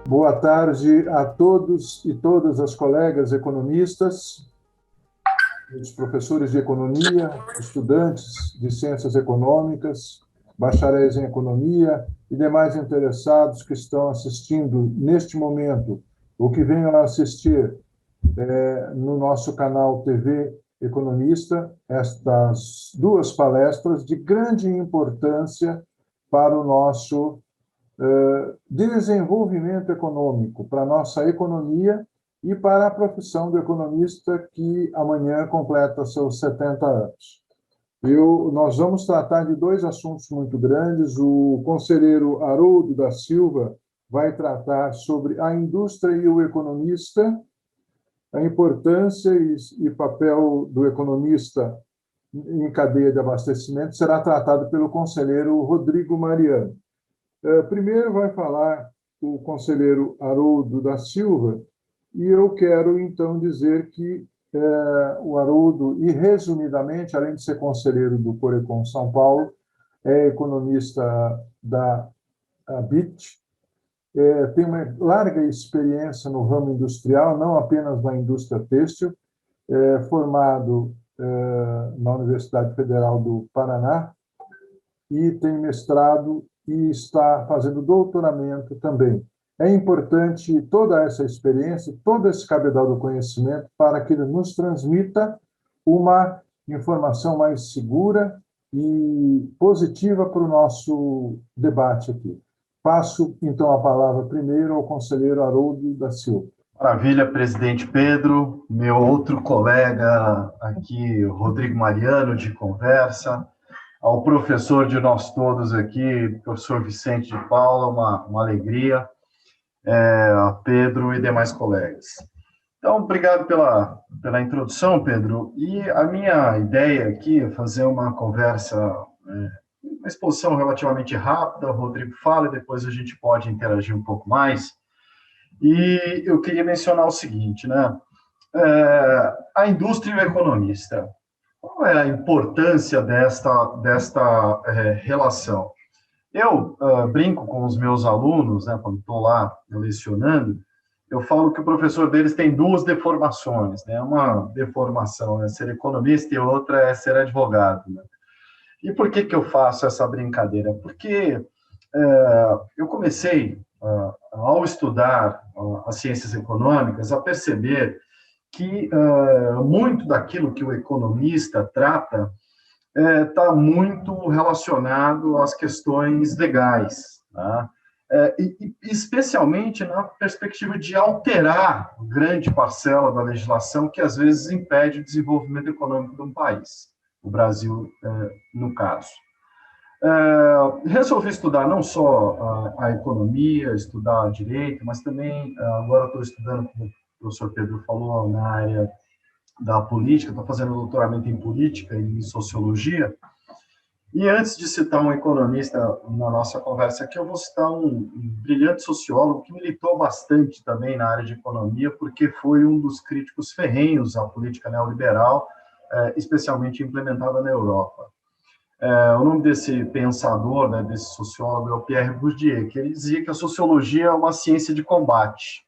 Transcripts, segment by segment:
Boa tarde a todos e todas as colegas economistas, os professores de economia, estudantes de ciências econômicas, bacharéis em economia e demais interessados que estão assistindo neste momento ou que venham a assistir no nosso canal TV Economista estas duas palestras de grande importância para o nosso desenvolvimento econômico, para a nossa economia e para a profissão do economista que amanhã completa seus 70 anos. Nós vamos tratar de dois assuntos muito grandes. O conselheiro Haroldo da Silva vai tratar sobre a indústria e o economista, a importância e papel do economista em cadeia de abastecimento será tratado pelo conselheiro Rodrigo Mariano. Primeiro vai falar o conselheiro Haroldo da Silva, e eu quero, então, dizer que o Haroldo, e resumidamente, além de ser conselheiro do Corecon São Paulo, é economista da BIT, tem uma larga experiência no ramo industrial, não apenas na indústria têxtil, formado na Universidade Federal do Paraná, e tem mestrado e está fazendo doutoramento também. É importante toda essa experiência, todo esse cabedal do conhecimento para que ele nos transmita uma informação mais segura e positiva para o nosso debate aqui. Passo, então, a palavra primeiro ao conselheiro Haroldo da Silva. Maravilha, presidente Pedro, meu outro colega aqui, Rodrigo Mariano, de conversa, ao professor de nós todos aqui, professor Vicente de Paula, uma alegria, a Pedro e demais colegas. Então, obrigado pela introdução, Pedro, e a minha ideia aqui é fazer uma conversa, uma exposição relativamente rápida, o Rodrigo fala e depois a gente pode interagir um pouco mais. E eu queria mencionar o seguinte, né? A indústria e o economista. Qual é a importância desta relação? Eu brinco com os meus alunos, né, quando estou lá lecionando, eu falo que o professor deles tem duas deformações, né? Uma deformação é ser economista e outra é ser advogado, né? E por que eu faço essa brincadeira? Porque eu comecei, ao estudar as ciências econômicas, a perceber que muito daquilo que o economista trata está muito relacionado às questões legais, tá? E especialmente na perspectiva de alterar grande parcela da legislação que às vezes impede o desenvolvimento econômico de um país, o Brasil, no caso. Resolvi estudar não só a economia, estudar direito, mas também agora estou estudando, como o professor Pedro falou, na área da política, estou fazendo doutoramento em política e em sociologia. E antes de citar um economista na nossa conversa aqui, eu vou citar um brilhante sociólogo que militou bastante também na área de economia, porque foi um dos críticos ferrenhos à política neoliberal, especialmente implementada na Europa. O nome desse pensador, né, desse sociólogo, é o Pierre Bourdieu, que ele dizia que a sociologia é uma ciência de combate.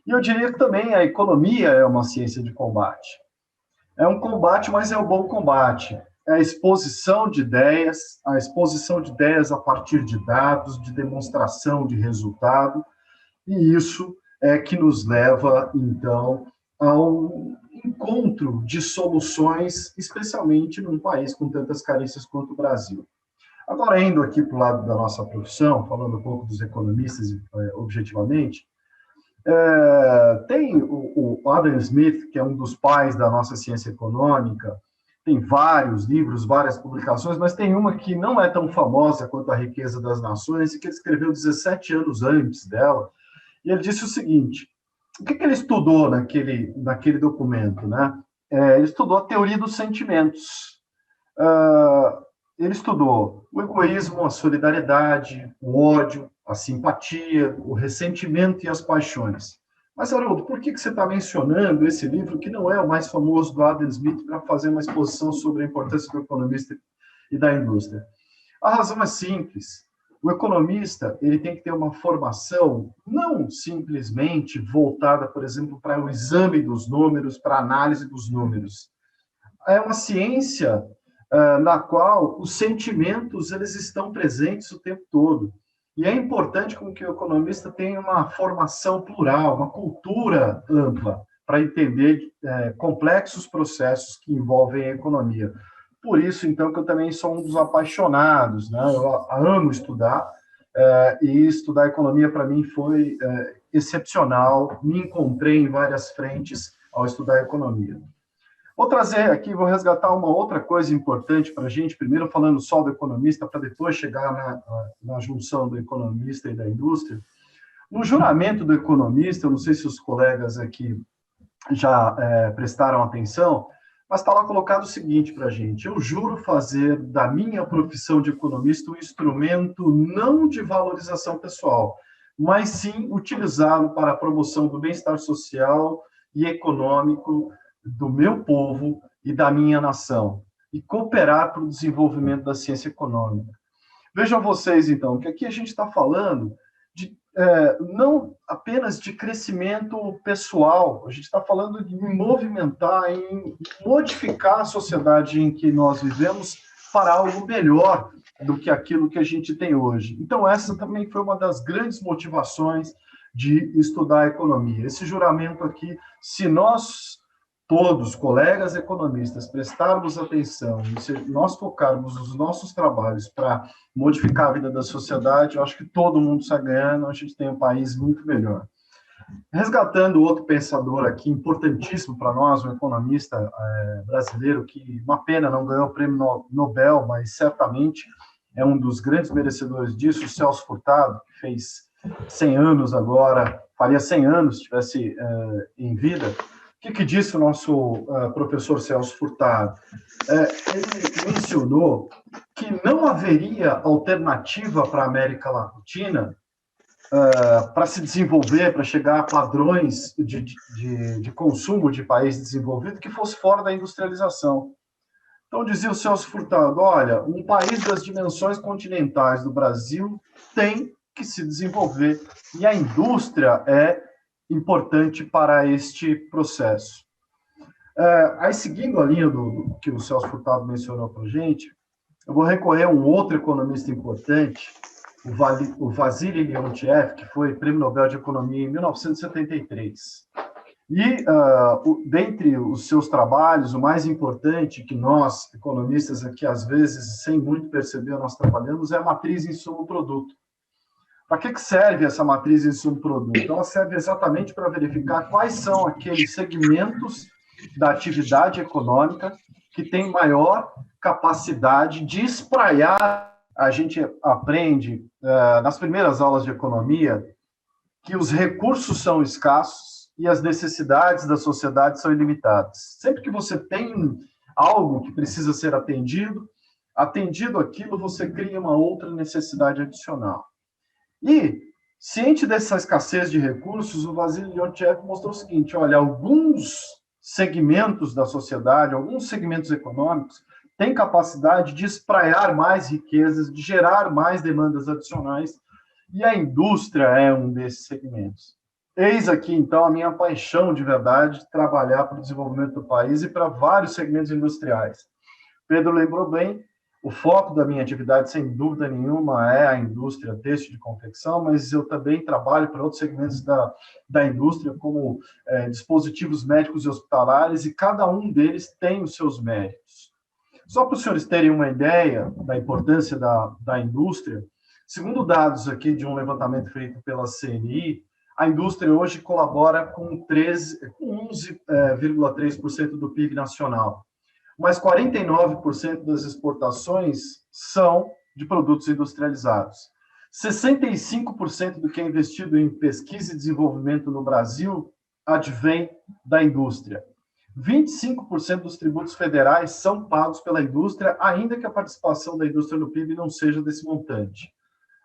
E eu diria que também a economia é uma ciência de combate. É um combate, mas é um bom combate. É a exposição de ideias a partir de dados, de demonstração de resultado, e isso é que nos leva, então, ao encontro de soluções, especialmente num país com tantas carências quanto o Brasil. Agora, indo aqui para o lado da nossa profissão, falando um pouco dos economistas objetivamente, tem o Adam Smith, que é um dos pais da nossa ciência econômica, tem vários livros, várias publicações, mas tem uma que não é tão famosa quanto A Riqueza das Nações, e que ele escreveu 17 anos antes dela, e ele disse o seguinte: o que ele estudou naquele documento, né? Ele estudou a teoria dos sentimentos. Ele estudou o egoísmo, a solidariedade, o ódio, a simpatia, o ressentimento e as paixões. Mas, Haroldo, por que você está mencionando esse livro, que não é o mais famoso do Adam Smith, para fazer uma exposição sobre a importância do economista e da indústria? A razão é simples. O economista ele tem que ter uma formação não simplesmente voltada, por exemplo, para o exame dos números, para a análise dos números. É uma ciência na qual os sentimentos eles estão presentes o tempo todo. E é importante como que o economista tenha uma formação plural, uma cultura ampla, para entender complexos processos que envolvem a economia. Por isso, então, que eu também sou um dos apaixonados, né? Eu amo estudar, e estudar economia, para mim, foi excepcional. Me encontrei em várias frentes ao estudar economia. Vou trazer aqui, vou resgatar uma outra coisa importante para a gente, primeiro falando só do economista, para depois chegar na junção do economista e da indústria. No juramento do economista, eu não sei se os colegas aqui já prestaram atenção, mas está lá colocado o seguinte para a gente: eu juro fazer da minha profissão de economista um instrumento não de valorização pessoal, mas sim utilizá-lo para a promoção do bem-estar social e econômico do meu povo e da minha nação, e cooperar para o desenvolvimento da ciência econômica. Vejam vocês, então, que aqui a gente está falando de, não apenas de crescimento pessoal, a gente está falando de movimentar, em modificar a sociedade em que nós vivemos para algo melhor do que aquilo que a gente tem hoje. Então, essa também foi uma das grandes motivações de estudar a economia. Esse juramento aqui, se nós todos, colegas economistas, prestarmos atenção, e se nós focarmos os nossos trabalhos para modificar a vida da sociedade, eu acho que todo mundo sai ganhando, a gente tem um país muito melhor. Resgatando outro pensador aqui, importantíssimo para nós, um economista brasileiro, que uma pena não ganhou o prêmio Nobel, mas certamente é um dos grandes merecedores disso, o Celso Furtado, que fez 100 anos agora, faria 100 anos se estivesse em vida. O que disse o nosso professor Celso Furtado? Ele mencionou que não haveria alternativa para a América Latina para se desenvolver, para chegar a padrões de consumo de país desenvolvido que fosse fora da industrialização. Então, dizia o Celso Furtado, olha, um país das dimensões continentais do Brasil tem que se desenvolver, e a indústria é importante para este processo. Aí, seguindo a linha do que o Celso Furtado mencionou para a gente, eu vou recorrer a um outro economista importante, o Vassily Leontiev, que foi Prêmio Nobel de Economia em 1973. E, dentre os seus trabalhos, o mais importante que nós, economistas aqui, às vezes, sem muito perceber, nós trabalhamos, é a matriz insumo-produto. Para que serve essa matriz insumo-produto? Ela serve exatamente para verificar quais são aqueles segmentos da atividade econômica que têm maior capacidade de espraiar. A gente aprende, nas primeiras aulas de economia, que os recursos são escassos e as necessidades da sociedade são ilimitadas. Sempre que você tem algo que precisa ser atendido aquilo, você cria uma outra necessidade adicional. E, ciente dessa escassez de recursos, o Vassily Leontiev mostrou o seguinte, olha, alguns segmentos da sociedade, alguns segmentos econômicos, têm capacidade de espraiar mais riquezas, de gerar mais demandas adicionais, e a indústria é um desses segmentos. Eis aqui, então, a minha paixão de verdade de trabalhar para o desenvolvimento do país e para vários segmentos industriais. Pedro lembrou bem, o foco da minha atividade, sem dúvida nenhuma, é a indústria têxtil de confecção, mas eu também trabalho para outros segmentos da indústria, como dispositivos médicos e hospitalares, e cada um deles tem os seus méritos. Só para os senhores terem uma ideia da importância da indústria, segundo dados aqui de um levantamento feito pela CNI, a indústria hoje colabora com 11,3% do PIB nacional. Mas 49% das exportações são de produtos industrializados. 65% do que é investido em pesquisa e desenvolvimento no Brasil advém da indústria. 25% dos tributos federais são pagos pela indústria, ainda que a participação da indústria no PIB não seja desse montante.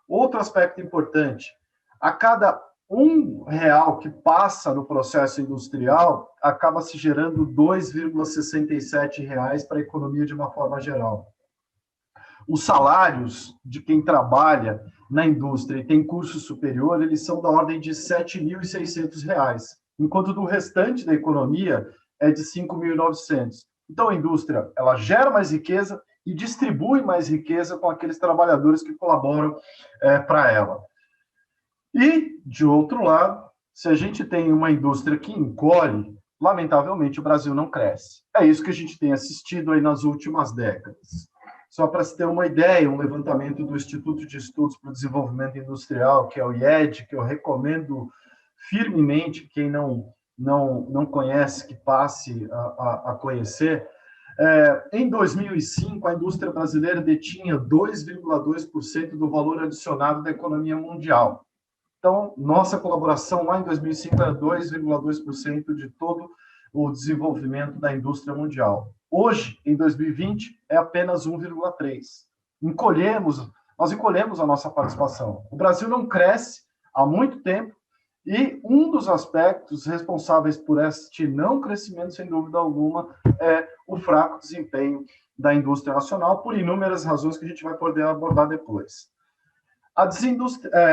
Outro aspecto importante, a cada R$1 que passa no processo industrial, acaba se gerando R$2,67 para a economia de uma forma geral. Os salários de quem trabalha na indústria e tem curso superior, eles são da ordem de R$ 7.600, enquanto do restante da economia é de 5.900. Então, a indústria, ela gera mais riqueza e distribui mais riqueza com aqueles trabalhadores que colaboram para ela. E, de outro lado, se a gente tem uma indústria que encolhe, lamentavelmente o Brasil não cresce. É isso que a gente tem assistido aí nas últimas décadas. Só para se ter uma ideia, um levantamento do Instituto de Estudos para o Desenvolvimento Industrial, que é o IED, que eu recomendo firmemente, quem não conhece, que passe a conhecer. Em 2005, a indústria brasileira detinha 2,2% do valor adicionado da economia mundial. Então, nossa colaboração lá em 2005 era 2,2% de todo o desenvolvimento da indústria mundial. Hoje, em 2020, é apenas 1,3%. Nós encolhemos a nossa participação. O Brasil não cresce há muito tempo e um dos aspectos responsáveis por este não crescimento, sem dúvida alguma, é o fraco desempenho da indústria nacional, por inúmeras razões que a gente vai poder abordar depois.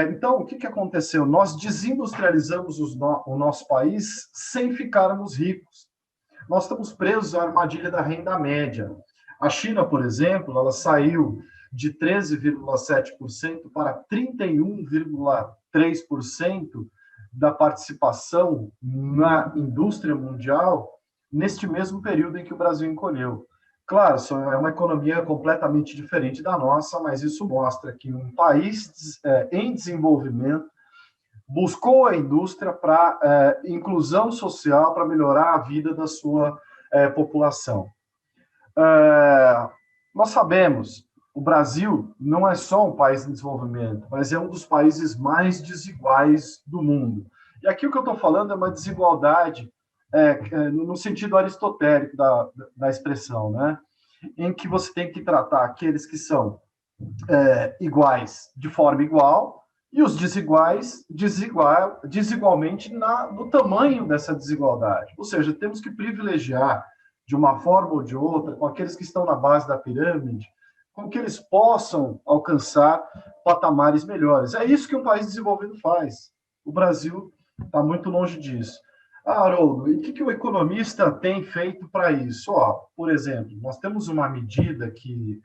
Então, o que aconteceu? Nós desindustrializamos o nosso país sem ficarmos ricos. Nós estamos presos à armadilha da renda média. A China, por exemplo, ela saiu de 13,7% para 31,3% da participação na indústria mundial neste mesmo período em que o Brasil encolheu. Claro, é uma economia completamente diferente da nossa, mas isso mostra que um país em desenvolvimento buscou a indústria para inclusão social, para melhorar a vida da sua população. Nós sabemos, o Brasil não é só um país em desenvolvimento, mas é um dos países mais desiguais do mundo. E aqui o que eu estou falando é uma desigualdade no sentido aristotélico da expressão, né? Em que você tem que tratar aqueles que são iguais de forma igual e os desiguais desigualmente no tamanho dessa desigualdade. Ou seja, temos que privilegiar de uma forma ou de outra com aqueles que estão na base da pirâmide, com que eles possam alcançar patamares melhores. É isso que um país desenvolvido faz. O Brasil está muito longe disso. Haroldo, e o que o economista tem feito para isso? Por exemplo, nós temos uma medida que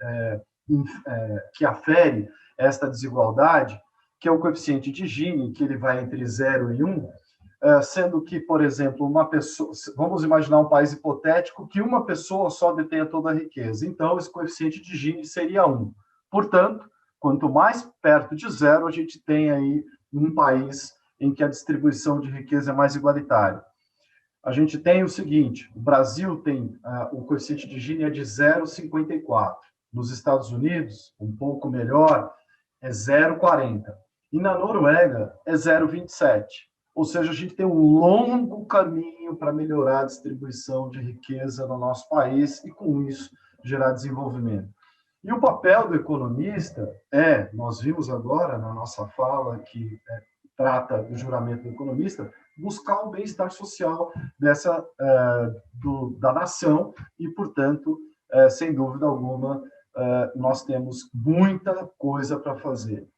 afere esta desigualdade, que é o coeficiente de Gini, que ele vai entre 0 e 1, sendo que, por exemplo, uma pessoa... Vamos imaginar um país hipotético que uma pessoa só detenha toda a riqueza. Então, esse coeficiente de Gini seria 1. Portanto, quanto mais perto de 0, a gente tem aí um país em que a distribuição de riqueza é mais igualitária. A gente tem o seguinte, o Brasil tem o coeficiente de Gini é de 0,54. Nos Estados Unidos, um pouco melhor, é 0,40. E na Noruega é 0,27. Ou seja, a gente tem um longo caminho para melhorar a distribuição de riqueza no nosso país e, com isso, gerar desenvolvimento. E o papel do economista nós vimos agora na nossa fala que trata do juramento do economista, buscar o bem-estar social da nação e, portanto, sem dúvida alguma, nós temos muita coisa para fazer.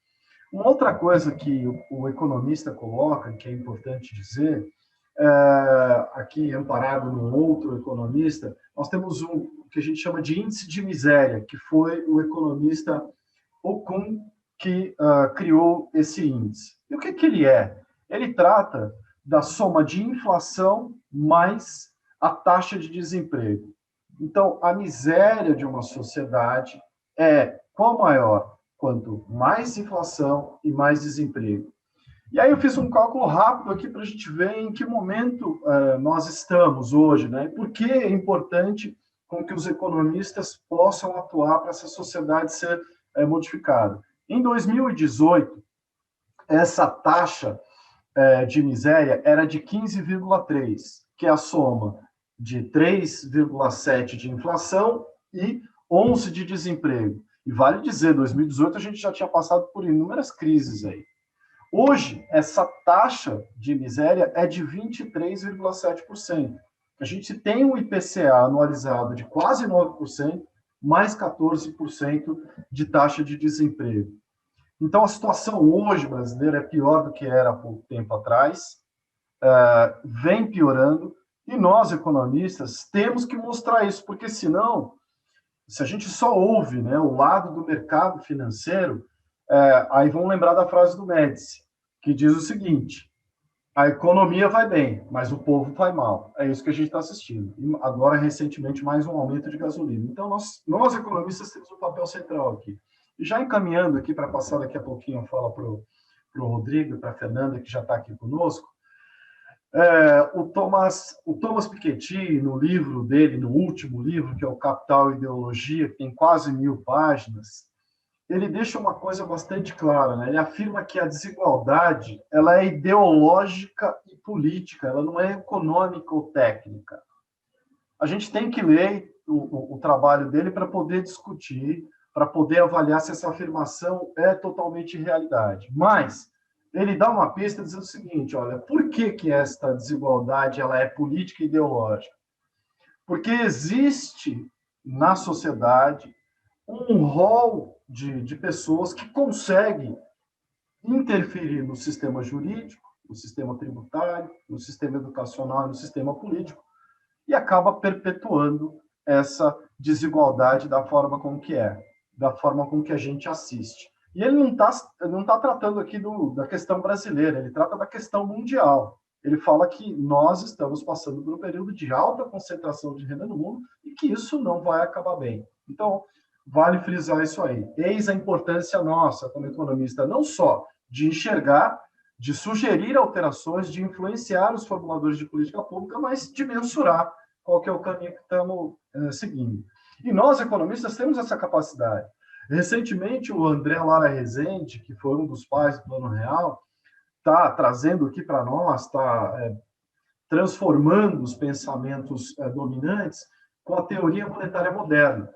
Uma outra coisa que o economista coloca, que é importante dizer, aqui amparado num outro economista, nós temos o que a gente chama de índice de miséria, que foi o economista Okun que criou esse índice. E o que ele é? Ele trata da soma de inflação mais a taxa de desemprego. Então, a miséria de uma sociedade qual maior? Quanto mais inflação e mais desemprego. E aí eu fiz um cálculo rápido aqui para a gente ver em que momento nós estamos hoje, né? Por que é importante com que os economistas possam atuar para essa sociedade ser modificada. Em 2018, essa taxa de miséria era de 15,3, que é a soma de 3,7 de inflação e 11 de desemprego. E vale dizer, em 2018 a gente já tinha passado por inúmeras crises aí. Hoje, essa taxa de miséria é de 23,7%. A gente tem um IPCA anualizado de quase 9%, mais 14% de taxa de desemprego. Então, a situação hoje brasileira é pior do que era há pouco tempo atrás, vem piorando, e nós, economistas, temos que mostrar isso, porque senão, se a gente só ouve, né, o lado do mercado financeiro, aí vão lembrar da frase do Médici, que diz o seguinte: a economia vai bem, mas o povo vai mal. É isso que a gente está assistindo. E agora, recentemente, mais um aumento de gasolina. Então, nós economistas, temos um papel central aqui. E já encaminhando aqui para passar daqui a pouquinho a fala para o Rodrigo e para a Fernanda, que já está aqui conosco, o Thomas Piketty, no livro dele, no último livro, que é o Capital e Ideologia, que tem quase 1000 páginas, ele deixa uma coisa bastante clara, né? Ele afirma que a desigualdade ela é ideológica e política, ela não é econômica ou técnica. A gente tem que ler o trabalho dele para poder discutir, para poder avaliar se essa afirmação é totalmente realidade. Mas ele dá uma pista dizendo o seguinte: olha, por que esta desigualdade ela é política e ideológica? Porque existe na sociedade um rol de pessoas que conseguem interferir no sistema jurídico, no sistema tributário, no sistema educacional e no sistema político, e acaba perpetuando essa desigualdade da forma como que é, da forma como que a gente assiste. E ele não tá tratando aqui da questão brasileira, ele trata da questão mundial. Ele fala que nós estamos passando por um período de alta concentração de renda no mundo e que isso não vai acabar bem. Então, vale frisar isso aí. Eis a importância nossa, como economista, não só de enxergar, de sugerir alterações, de influenciar os formuladores de política pública, mas de mensurar qual que é o caminho que estamos seguindo. E nós, economistas, temos essa capacidade. Recentemente, o André Lara Rezende, que foi um dos pais do Plano Real, está trazendo aqui para nós, está transformando os pensamentos dominantes com a teoria monetária moderna.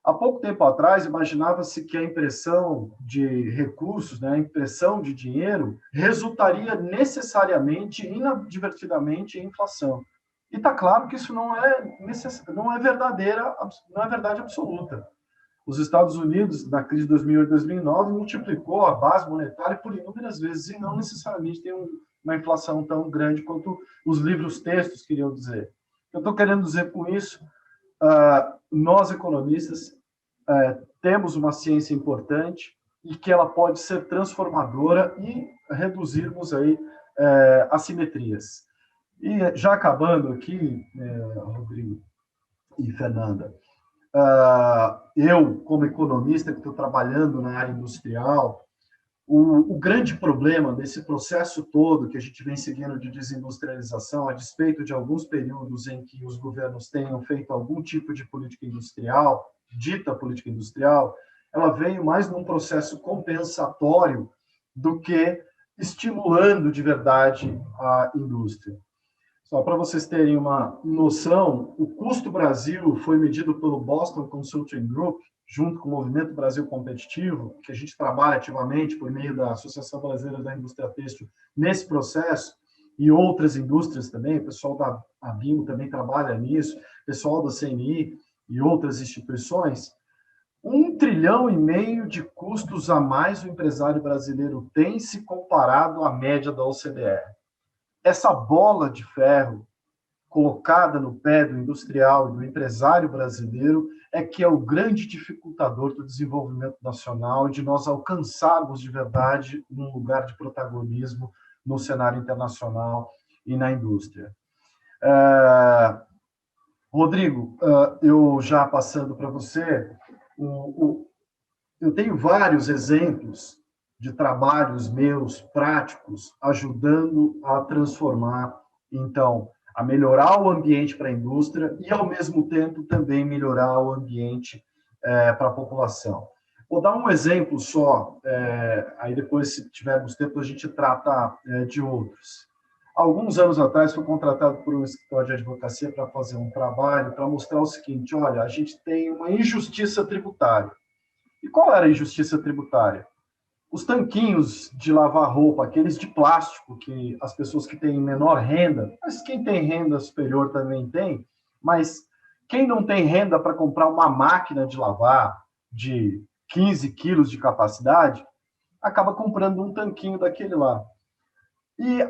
Há pouco tempo atrás, imaginava-se que a impressão de recursos, né, a impressão de dinheiro, resultaria necessariamente, inadvertidamente, em inflação. E está claro que isso não é verdade absoluta. Os Estados Unidos, na crise de 2008 e 2009, multiplicou a base monetária por inúmeras vezes e não necessariamente tem uma inflação tão grande quanto os livros-textos queriam dizer. Eu estou querendo dizer com isso, nós, economistas, temos uma ciência importante e que ela pode ser transformadora e reduzirmos aí assimetrias. E já acabando aqui, Rodrigo e Fernanda, eu, como economista que estou trabalhando na área industrial, o grande problema desse processo todo que a gente vem seguindo de desindustrialização, a despeito de alguns períodos em que os governos tenham feito algum tipo de política industrial, dita política industrial, ela veio mais num processo compensatório do que estimulando de verdade a indústria. Só para vocês terem uma noção, o custo Brasil foi medido pelo Boston Consulting Group, junto com o Movimento Brasil Competitivo, que a gente trabalha ativamente por meio da Associação Brasileira da Indústria Têxtil nesse processo, e outras indústrias também, o pessoal da ABIMO também trabalha nisso, o pessoal da CNI e outras instituições. 1,5 trilhão de custos a mais o empresário brasileiro tem se comparado à média da OCDE. Essa bola de ferro colocada no pé do industrial e do empresário brasileiro é que é o grande dificultador do desenvolvimento nacional e de nós alcançarmos de verdade um lugar de protagonismo no cenário internacional e na indústria. Rodrigo, eu já passando para você, eu tenho vários exemplos de trabalhos meus práticos ajudando a transformar, então, a melhorar o ambiente para a indústria e, ao mesmo tempo, também melhorar o ambiente para a população. Vou dar um exemplo só, aí depois, se tivermos tempo, a gente trata de outros. Alguns anos atrás, fui contratado por um escritório de advocacia para fazer um trabalho para mostrar o seguinte: olha, a gente tem uma injustiça tributária. E qual era a injustiça tributária? Os tanquinhos de lavar roupa, aqueles de plástico, que as pessoas que têm menor renda, mas quem tem renda superior também tem, mas Quem não tem renda para comprar uma máquina de lavar de 15 quilos de capacidade, acaba comprando um tanquinho daquele lá. E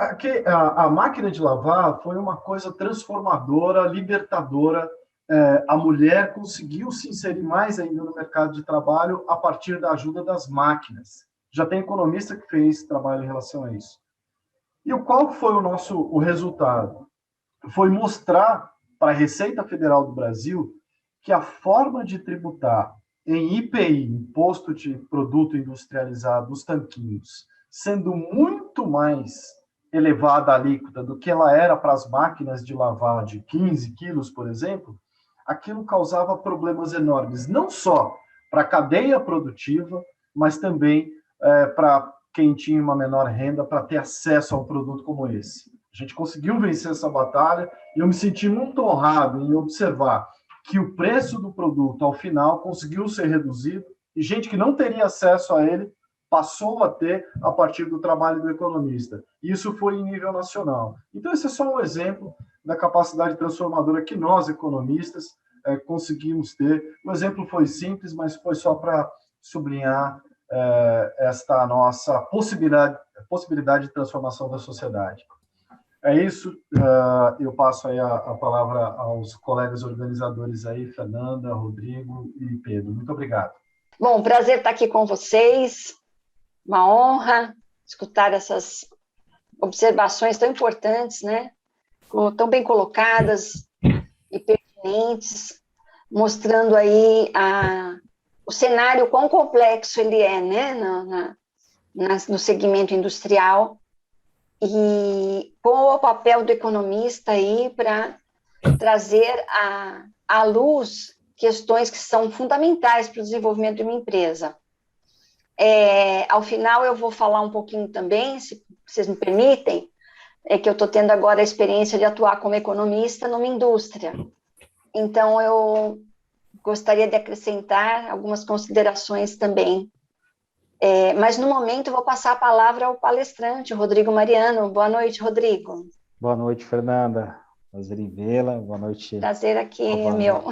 a máquina de lavar foi uma coisa transformadora, libertadora. A mulher conseguiu se inserir mais ainda no mercado de trabalho a partir da ajuda das máquinas. Já tem economista que fez trabalho em relação a isso. E qual foi o resultado? Foi mostrar para a Receita Federal do Brasil que a forma de tributar em IPI, Imposto de Produto Industrializado, os tanquinhos, sendo muito mais elevada a alíquota do que ela era para as máquinas de lavar de 15 quilos, por exemplo, aquilo causava problemas enormes, não só para a cadeia produtiva, mas também para quem tinha uma menor renda para ter acesso a um produto como esse. A gente conseguiu vencer essa batalha e eu me senti muito honrado em observar que o preço do produto, ao final, conseguiu ser reduzido e gente que não teria acesso a ele passou a ter a partir do trabalho do economista. Isso foi em nível nacional. Então, esse é só um exemplo da capacidade transformadora que nós, economistas, conseguimos ter. O exemplo foi simples, mas foi só para sublinhar esta nossa possibilidade de transformação da sociedade. É isso, eu passo aí a palavra aos colegas organizadores aí, Fernanda, Rodrigo e Pedro. Muito obrigado. Bom, prazer estar aqui com vocês, uma honra escutar essas observações tão importantes, né? Tão bem colocadas e pertinentes, mostrando aí o cenário quão complexo ele é, né? No segmento industrial, e qual é o papel do economista aí para trazer à luz questões que são fundamentais para o desenvolvimento de uma empresa. Ao final, eu vou falar um pouquinho também, se vocês me permitem, que eu estou tendo agora a experiência de atuar como economista numa indústria. Então, eu gostaria de acrescentar algumas considerações também. Mas, no momento, eu vou passar a palavra ao palestrante, Rodrigo Mariano. Boa noite, Rodrigo. Boa noite, Fernanda. Prazer em vê-la. Boa noite. Prazer aqui é meu.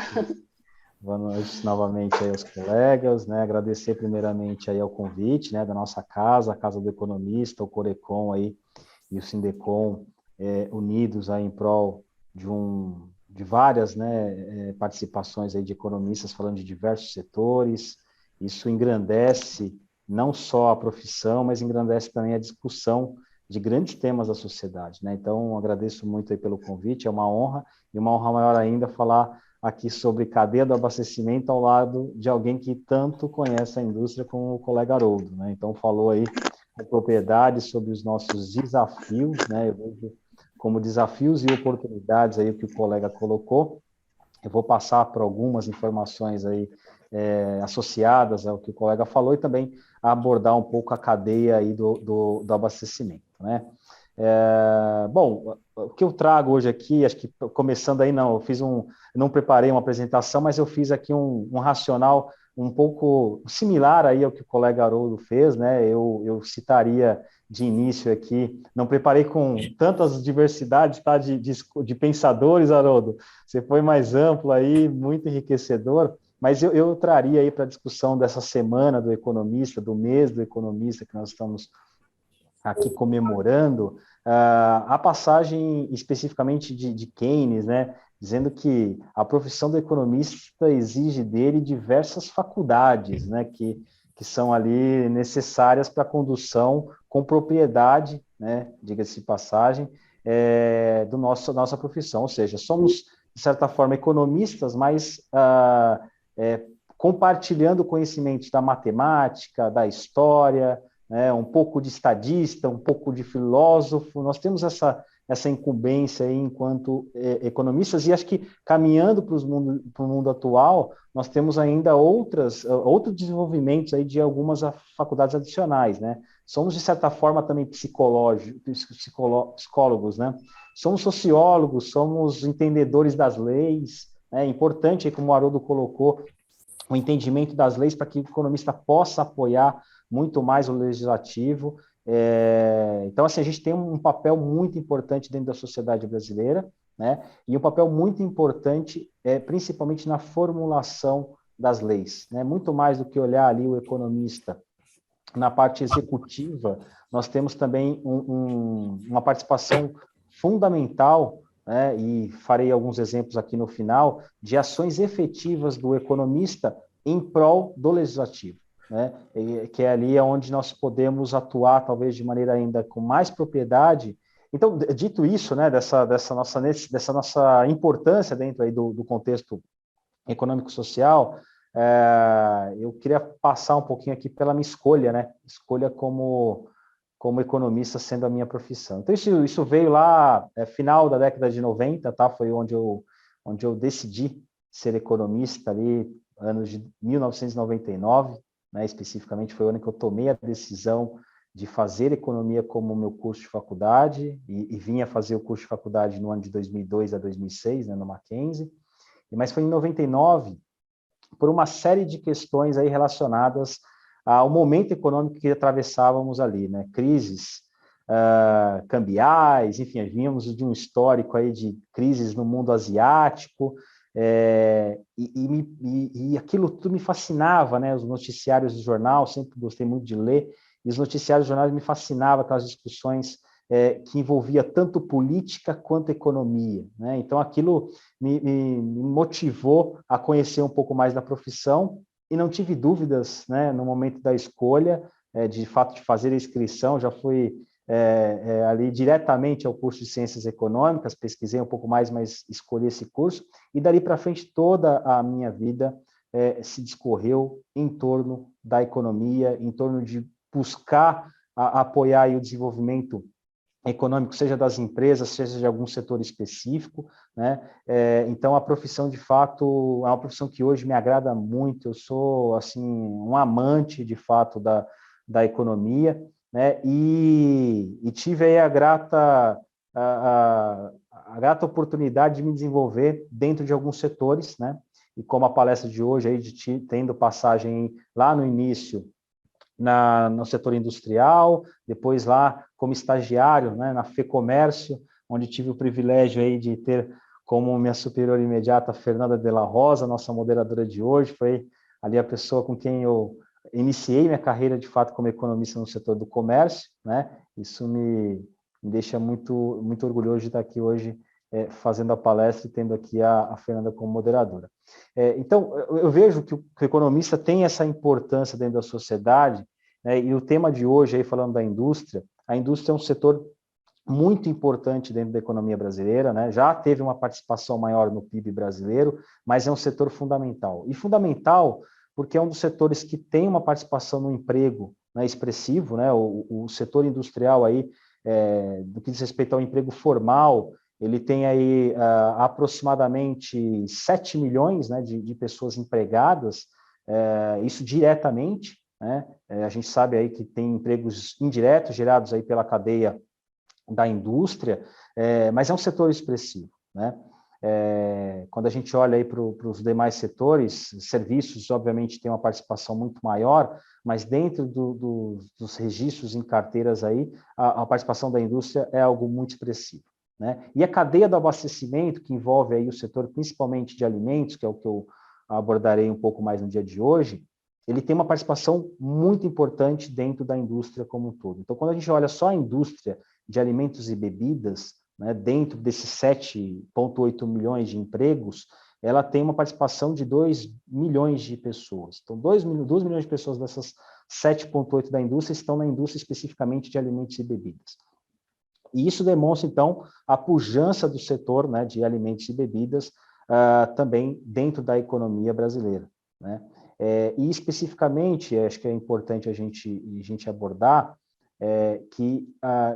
Boa noite novamente aí aos colegas, né? Agradecer primeiramente aí ao convite, né, da nossa casa, a Casa do Economista, o Corecon aí e o Sindecom unidos aí em prol de várias, né, participações aí de economistas falando de diversos setores. Isso engrandece não só a profissão, mas engrandece também a discussão de grandes temas da sociedade, né? Então, agradeço muito aí pelo convite, é uma honra, e uma honra maior ainda falar aqui sobre cadeia do abastecimento ao lado de alguém que tanto conhece a indústria como o colega Haroldo, né? Então, falou aí com propriedade sobre os nossos desafios, né? Eu vejo como desafios e oportunidades aí o que o colega colocou. Eu vou passar por algumas informações aí associadas ao que o colega falou e também abordar um pouco a cadeia aí do abastecimento, né? Bom, o que eu trago hoje aqui, acho que começando aí, não preparei uma apresentação, mas eu fiz aqui um racional um pouco similar aí ao que o colega Haroldo fez, né? Eu citaria de início aqui, não preparei com tantas diversidades, tá, de pensadores, Haroldo, você foi mais amplo aí, muito enriquecedor, mas eu traria aí para a discussão dessa semana do economista, do mês do economista que nós estamos aqui comemorando, a passagem especificamente de Keynes, né, dizendo que a profissão do economista exige dele diversas faculdades, né, que são ali necessárias para a condução com propriedade, né, diga-se de passagem, nossa profissão, ou seja, somos, de certa forma, economistas, mas compartilhando conhecimentos da matemática, da história, né, um pouco de estadista, um pouco de filósofo, nós temos essa incumbência aí enquanto economistas, e acho que caminhando para o mundo atual, nós temos ainda outros desenvolvimentos aí de algumas faculdades adicionais, né? Somos, de certa forma, também psicólogos, né? Somos sociólogos, somos entendedores das leis, né? É importante, como o Haroldo colocou, o entendimento das leis para que o economista possa apoiar muito mais o legislativo. Então, assim, a gente tem um papel muito importante dentro da sociedade brasileira, né? E um papel muito importante, principalmente na formulação das leis, né? Muito mais do que olhar ali o economista na parte executiva, nós temos também uma participação fundamental, né, e farei alguns exemplos aqui no final, de ações efetivas do economista em prol do legislativo, né, que é ali onde nós podemos atuar, talvez de maneira ainda com mais propriedade. Então, dito isso, né, dessa nossa importância dentro aí do contexto econômico-social, eu queria passar um pouquinho aqui pela minha escolha, né? Escolha como economista sendo a minha profissão. Então, isso veio lá, final da década de 90, tá? Foi onde eu decidi ser economista, ali, anos de 1999, né? Especificamente foi o ano que eu tomei a decisão de fazer economia como meu curso de faculdade, e vinha fazer o curso de faculdade no ano de 2002 a 2006, né, no Mackenzie. Mas foi em 99, por uma série de questões aí relacionadas ao momento econômico que atravessávamos ali, né? Crises cambiais, enfim, vínhamos de um histórico aí de crises no mundo asiático, e aquilo tudo me fascinava, né? Os noticiários do jornal, sempre gostei muito de ler, e os noticiários do jornal me fascinavam, aquelas discussões que envolvia tanto política quanto economia, né? Então, aquilo me motivou a conhecer um pouco mais da profissão, e não tive dúvidas, né, no momento da escolha, de fato, de fazer a inscrição. Já fui ali diretamente ao curso de Ciências Econômicas, pesquisei um pouco mais, mas escolhi esse curso, e dali para frente toda a minha vida se discorreu em torno da economia, em torno de buscar apoiar aí o desenvolvimento econômico, seja das empresas, seja de algum setor específico, né? Então, a profissão, de fato, é uma profissão que hoje me agrada muito. Eu sou, assim, um amante, de fato, da economia, né? E tive aí a grata oportunidade de me desenvolver dentro de alguns setores, né? E como a palestra de hoje, aí, tendo passagem lá no início, no setor industrial, depois lá como estagiário, né, na FEComércio, onde tive o privilégio aí de ter como minha superior imediata Fernanda de la Rosa, nossa moderadora de hoje. Foi ali a pessoa com quem eu iniciei minha carreira, de fato, como economista no setor do comércio, né? Isso me deixa muito, muito orgulhoso de estar aqui hoje fazendo a palestra e tendo aqui a Fernanda como moderadora. Então, eu vejo que o economista tem essa importância dentro da sociedade, né? E o tema de hoje, aí, falando da indústria, a indústria é um setor muito importante dentro da economia brasileira, né? Já teve uma participação maior no PIB brasileiro, mas é um setor fundamental. E fundamental porque é um dos setores que tem uma participação no emprego, né, expressivo, né? O setor industrial aí, do que diz respeito ao emprego formal, ele tem aí aproximadamente 7 milhões, né, de pessoas empregadas, isso diretamente, né? A gente sabe aí que tem empregos indiretos gerados aí pela cadeia da indústria, mas é um setor expressivo, né? Quando a gente olha aí para os demais setores, serviços, obviamente, tem uma participação muito maior, mas dentro dos registros em carteiras aí, a participação da indústria é algo muito expressivo, né? E a cadeia do abastecimento, que envolve aí o setor principalmente de alimentos, que é o que eu abordarei um pouco mais no dia de hoje, ele tem uma participação muito importante dentro da indústria como um todo. Então, quando a gente olha só a indústria de alimentos e bebidas, né, dentro desses 7,8 milhões de empregos, ela tem uma participação de 2 milhões de pessoas. Então, 2 milhões de pessoas dessas 7,8 da indústria estão na indústria especificamente de alimentos e bebidas. E isso demonstra, então, a pujança do setor, né, de alimentos e bebidas também dentro da economia brasileira, né? E especificamente, acho que é importante a gente abordar, que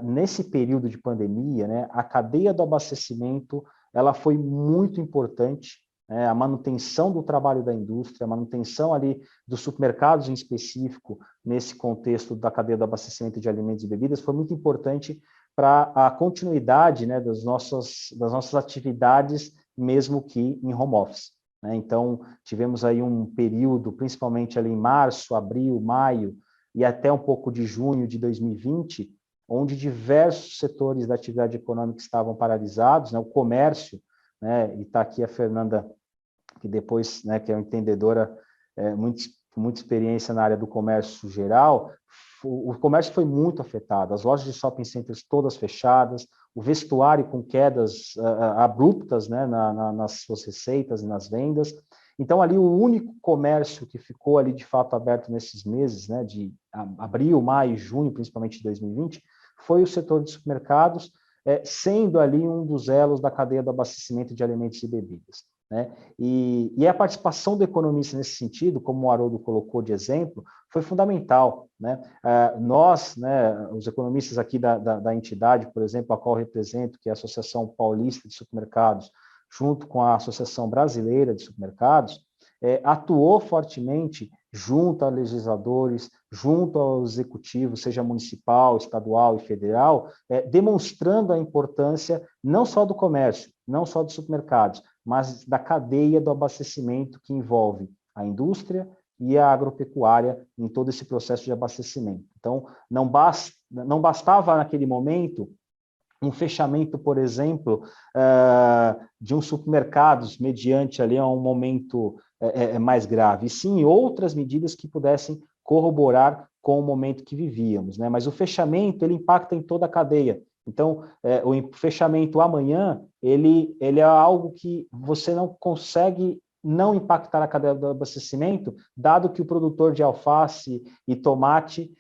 nesse período de pandemia, né, a cadeia do abastecimento ela foi muito importante, né? A manutenção do trabalho da indústria, a manutenção ali dos supermercados em específico, nesse contexto da cadeia do abastecimento de alimentos e bebidas, foi muito importante para a continuidade, né, das nossas atividades, mesmo que em home office, né? Então, tivemos aí um período, principalmente ali em março, abril, maio, e até um pouco de junho de 2020, onde diversos setores da atividade econômica estavam paralisados, né, o comércio, né, e está aqui a Fernanda, que depois, né, que é uma entendedora, muita experiência na área do comércio geral, o comércio foi muito afetado, as lojas de shopping centers todas fechadas, o vestuário com quedas abruptas, né, nas suas receitas e nas vendas. Então, ali, o único comércio que ficou ali, de fato, aberto nesses meses, né, de abril, maio e junho, principalmente de 2020, foi o setor de supermercados, sendo ali um dos elos da cadeia do abastecimento de alimentos e bebidas, né? E a participação do economista nesse sentido, como o Haroldo colocou de exemplo, foi fundamental, né? Nós, né, os economistas aqui da entidade, por exemplo, a qual eu represento, que é a Associação Paulista de Supermercados, junto com a Associação Brasileira de Supermercados, atuou fortemente junto a legisladores, junto ao executivo, seja municipal, estadual e federal, demonstrando a importância não só do comércio, não só dos supermercados, mas da cadeia do abastecimento que envolve a indústria e a agropecuária em todo esse processo de abastecimento. Então, não bastava naquele momento um fechamento, por exemplo, de um supermercados mediante ali a um momento mais grave, e sim outras medidas que pudessem corroborar com o momento que vivíamos, né? Mas o fechamento, ele impacta em toda a cadeia. Então, o fechamento amanhã, ele é algo que você não consegue não impactar a cadeia do abastecimento, dado que o produtor de alface e tomate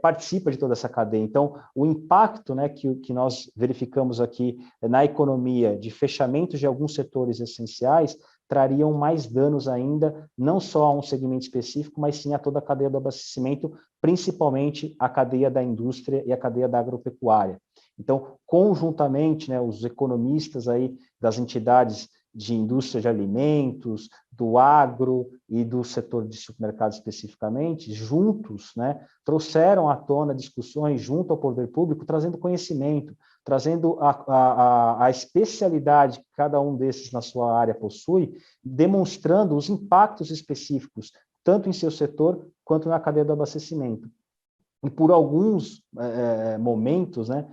participa de toda essa cadeia. Então, o impacto, né, que nós verificamos aqui na economia de fechamento de alguns setores essenciais trariam mais danos ainda, não só a um segmento específico, mas sim a toda a cadeia do abastecimento, principalmente a cadeia da indústria e a cadeia da agropecuária. Então, conjuntamente, né, os economistas aí das entidades de indústria de alimentos, do agro e do setor de supermercados especificamente, juntos, né, trouxeram à tona discussões junto ao poder público, trazendo conhecimento, trazendo a especialidade que cada um desses na sua área possui, demonstrando os impactos específicos, tanto em seu setor quanto na cadeia do abastecimento. E por alguns momentos, né,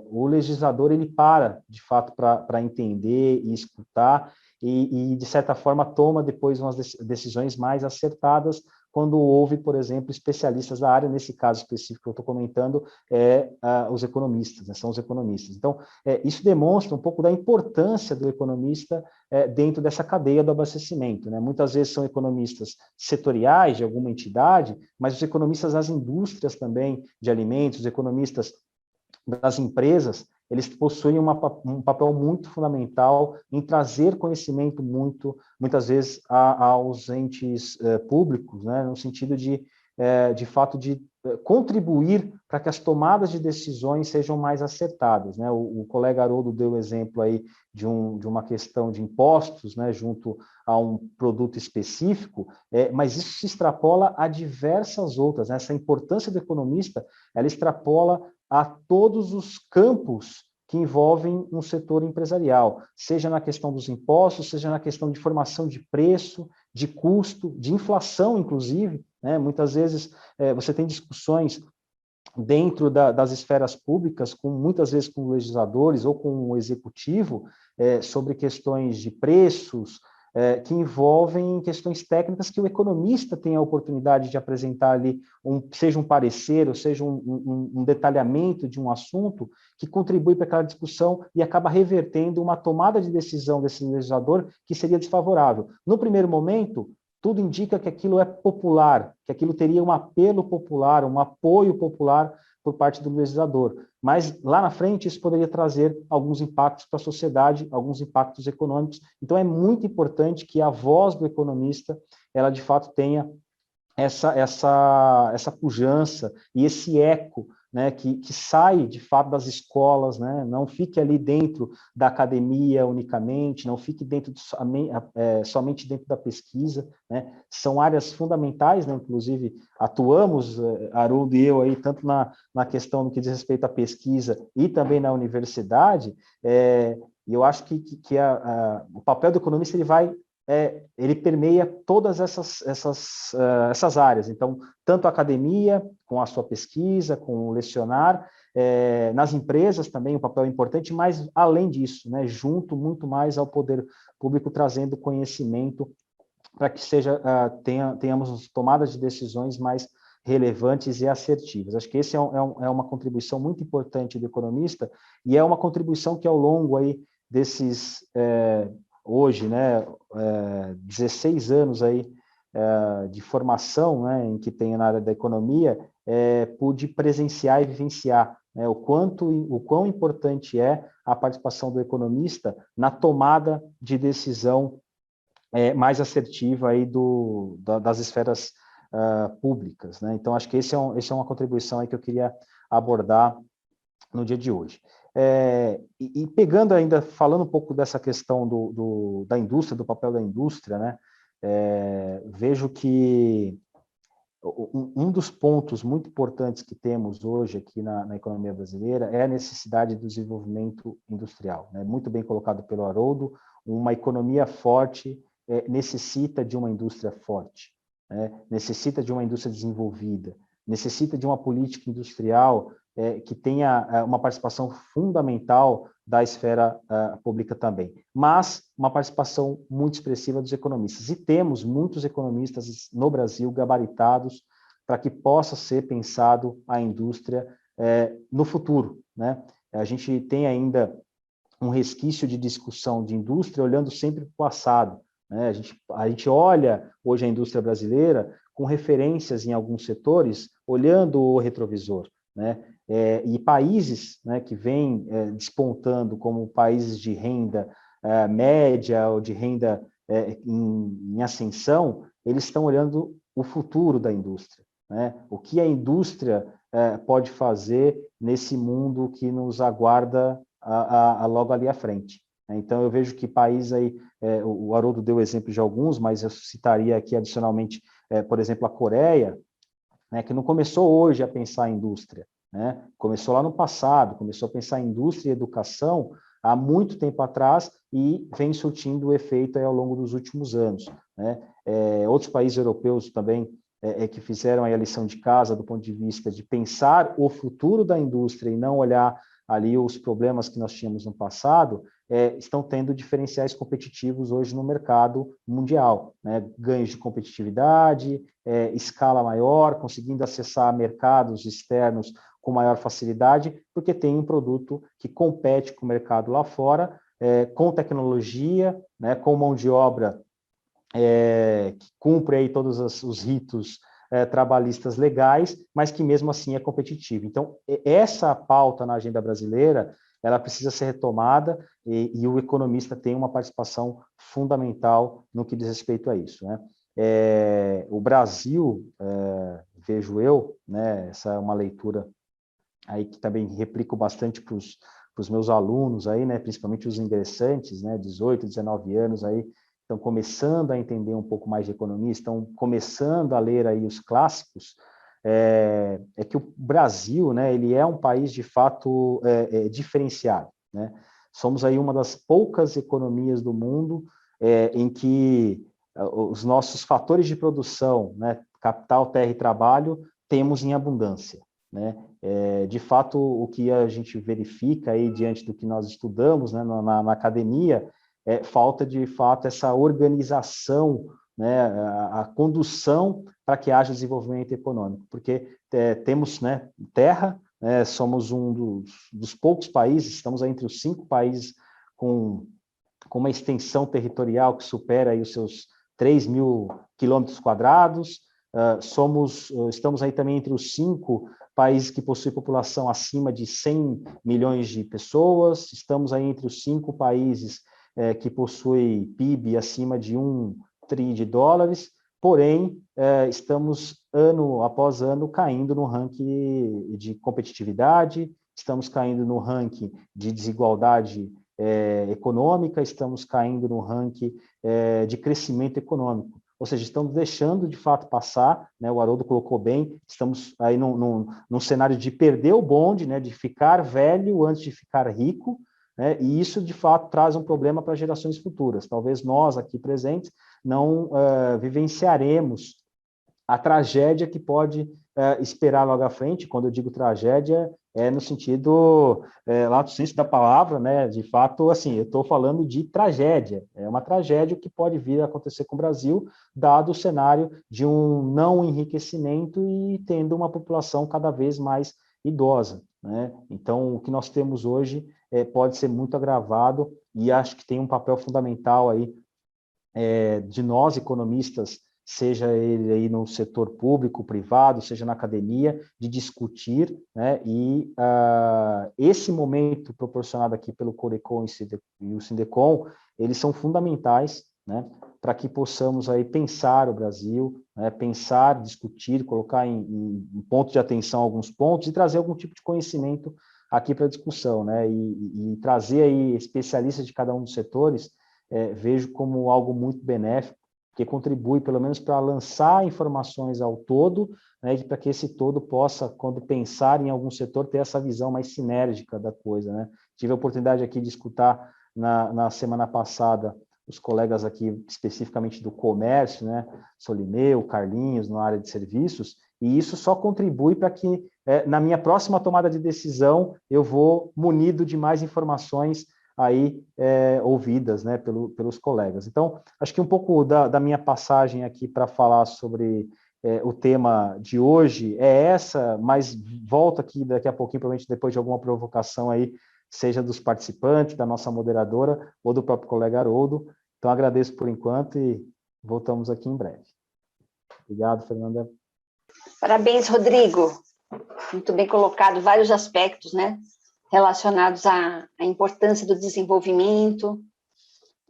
o legislador ele para, de fato, para entender e escutar e, de certa forma, toma depois umas decisões mais acertadas quando houve, por exemplo, especialistas da área, nesse caso específico que eu estou comentando, os economistas, né, são os economistas. Então, isso demonstra um pouco da importância do economista dentro dessa cadeia do abastecimento, né? Muitas vezes são economistas setoriais de alguma entidade, mas os economistas das indústrias também de alimentos, os economistas das empresas, eles possuem um papel muito fundamental em trazer conhecimento muitas vezes aos entes públicos, né, no sentido de fato, de contribuir para que as tomadas de decisões sejam mais acertadas, né? O colega Haroldo deu o exemplo aí de uma questão de impostos, né, junto a um produto específico, mas isso se extrapola a diversas outras, né? Essa importância do economista, ela extrapola a todos os campos que envolvem um setor empresarial, seja na questão dos impostos, seja na questão de formação de preço, de custo, de inflação, inclusive, né? Muitas vezes você tem discussões dentro das esferas públicas, muitas vezes com legisladores ou com o executivo, sobre questões de preços, que envolvem questões técnicas que o economista tem a oportunidade de apresentar ali, seja um parecer, ou seja um detalhamento de um assunto, que contribui para aquela discussão e acaba revertendo uma tomada de decisão desse legislador que seria desfavorável. No primeiro momento, tudo indica que aquilo é popular, que aquilo teria um apelo popular, um apoio popular por parte do legislador. Mas lá na frente isso poderia trazer alguns impactos para a sociedade, alguns impactos econômicos. Então é muito importante que a voz do economista, ela de fato tenha essa pujança e esse eco, né, que sai de fato das escolas, né, não fique ali dentro da academia unicamente, não fique somente dentro da pesquisa, né, são áreas fundamentais, né, inclusive atuamos, Haroldo e eu, aí, tanto na questão no que diz respeito à pesquisa e também na universidade, e eu acho que o papel do economista ele vai ele permeia todas essas áreas. Então, tanto a academia, com a sua pesquisa, com o lecionar, nas empresas também o papel é importante, mas além disso, né, junto muito mais ao poder público, trazendo conhecimento para que tenhamos tomadas de decisões mais relevantes e assertivas. Acho que esse é uma contribuição muito importante do economista, e é uma contribuição que ao longo aí desses, hoje, né, 16 anos aí, de formação, né, em que tenho na área da economia, pude presenciar e vivenciar, né, o quão importante é a participação do economista na tomada de decisão mais assertiva aí das esferas públicas, né? Então, acho que esse é uma contribuição aí que eu queria abordar no dia de hoje. E pegando ainda, falando um pouco dessa questão da indústria, do papel da indústria, né? Vejo que um dos pontos muito importantes que temos hoje aqui na economia brasileira é a necessidade do desenvolvimento industrial, né? Muito bem colocado pelo Haroldo. Uma economia forte necessita de uma indústria forte, né? Necessita de uma indústria desenvolvida, necessita de uma política industrial que tenha uma participação fundamental da esfera pública também, mas uma participação muito expressiva dos economistas. E temos muitos economistas no Brasil gabaritados para que possa ser pensado a indústria no futuro, né? A gente tem ainda um resquício de discussão de indústria olhando sempre para o passado, né? A gente olha hoje a indústria brasileira com referências em alguns setores, olhando o retrovisor, né? E países, né, que vêm despontando como países de renda média ou de renda em ascensão, eles estão olhando o futuro da indústria, né? O que a indústria pode fazer nesse mundo que nos aguarda logo ali à frente. Então, eu vejo que países aí, o Haroldo deu exemplo de alguns, mas eu citaria aqui adicionalmente, por exemplo, a Coreia, né, que não começou hoje a pensar em indústria, né? Começou lá no passado, começou a pensar em indústria e educação há muito tempo atrás e vem surtindo o efeito aí ao longo dos últimos anos, né? Outros países europeus também que fizeram aí a lição de casa do ponto de vista de pensar o futuro da indústria e não olhar ali os problemas que nós tínhamos no passado, estão tendo diferenciais competitivos hoje no mercado mundial, né? Ganhos de competitividade, escala maior, conseguindo acessar mercados externos com maior facilidade, porque tem um produto que compete com o mercado lá fora, com tecnologia, né, com mão de obra que cumpre aí todos os ritos trabalhistas legais, mas que mesmo assim é competitivo. Então, essa pauta na agenda brasileira, ela precisa ser retomada e o economista tem uma participação fundamental no que diz respeito a isso, né? O Brasil, vejo eu, né, essa é uma leitura aí que também replico bastante para os meus alunos aí, né, principalmente os ingressantes, né, 18, 19 anos aí, estão começando a entender um pouco mais de economia, estão começando a ler aí os clássicos, que o Brasil, né, ele é um país de fato diferenciado, né? Somos aí uma das poucas economias do mundo em que os nossos fatores de produção, né, capital, terra e trabalho, temos em abundância, né? De fato, o que a gente verifica aí diante do que nós estudamos, né, na academia, falta de fato essa organização, né, a condução para que haja desenvolvimento econômico, porque temos, né, terra, somos um dos poucos países, estamos aí entre os 5 países com uma extensão territorial que supera aí os seus 3.000 quilômetros quadrados, estamos aí também entre os 5 países que possuem população acima de 100 milhões de pessoas, estamos aí entre os 5 países que possui PIB acima de 1 tri de dólares, porém, estamos ano após ano caindo no ranking de competitividade, estamos caindo no ranking de desigualdade econômica, estamos caindo no ranking de crescimento econômico. Ou seja, estamos deixando de fato passar, né, o Haroldo colocou bem, estamos aí num cenário de perder o bonde, né, de ficar velho antes de ficar rico, né? E isso, de fato, traz um problema para gerações futuras. Talvez nós, aqui presentes, não vivenciaremos a tragédia que pode esperar logo à frente. Quando eu digo tragédia, é no sentido lato sensu da palavra, né? De fato, assim, eu estou falando de tragédia. É uma tragédia que pode vir a acontecer com o Brasil, dado o cenário de um não enriquecimento e tendo uma população cada vez mais idosa, né? Então, o que nós temos hoje pode ser muito agravado, e acho que tem um papel fundamental aí de nós, economistas, seja ele aí no setor público, privado, seja na academia, de discutir, né? E esse momento proporcionado aqui pelo Corecon e o Sindecom, eles são fundamentais, né? Para que possamos aí pensar o Brasil, né? Pensar, discutir, colocar em ponto de atenção alguns pontos e trazer algum tipo de conhecimento aqui para a discussão, né? E trazer aí especialistas de cada um dos setores, vejo como algo muito benéfico, que contribui, pelo menos, para lançar informações ao todo, né, e para que esse todo possa, quando pensar em algum setor, ter essa visão mais sinérgica da coisa, né? Tive a oportunidade aqui de escutar, na semana passada, os colegas aqui, especificamente do comércio, né, Solimeu, Carlinhos, na área de serviços, e isso só contribui para que, na minha próxima tomada de decisão, eu vou munido de mais informações aí ouvidas, né, pelos colegas. Então, acho que um pouco da minha passagem aqui para falar sobre o tema de hoje é essa, mas volto aqui daqui a pouquinho, provavelmente depois de alguma provocação aí, seja dos participantes, da nossa moderadora, ou do próprio colega Haroldo. Então, agradeço por enquanto e voltamos aqui em breve. Obrigado, Fernanda. Parabéns, Rodrigo. Muito bem colocado, vários aspectos, né, relacionados à importância do desenvolvimento,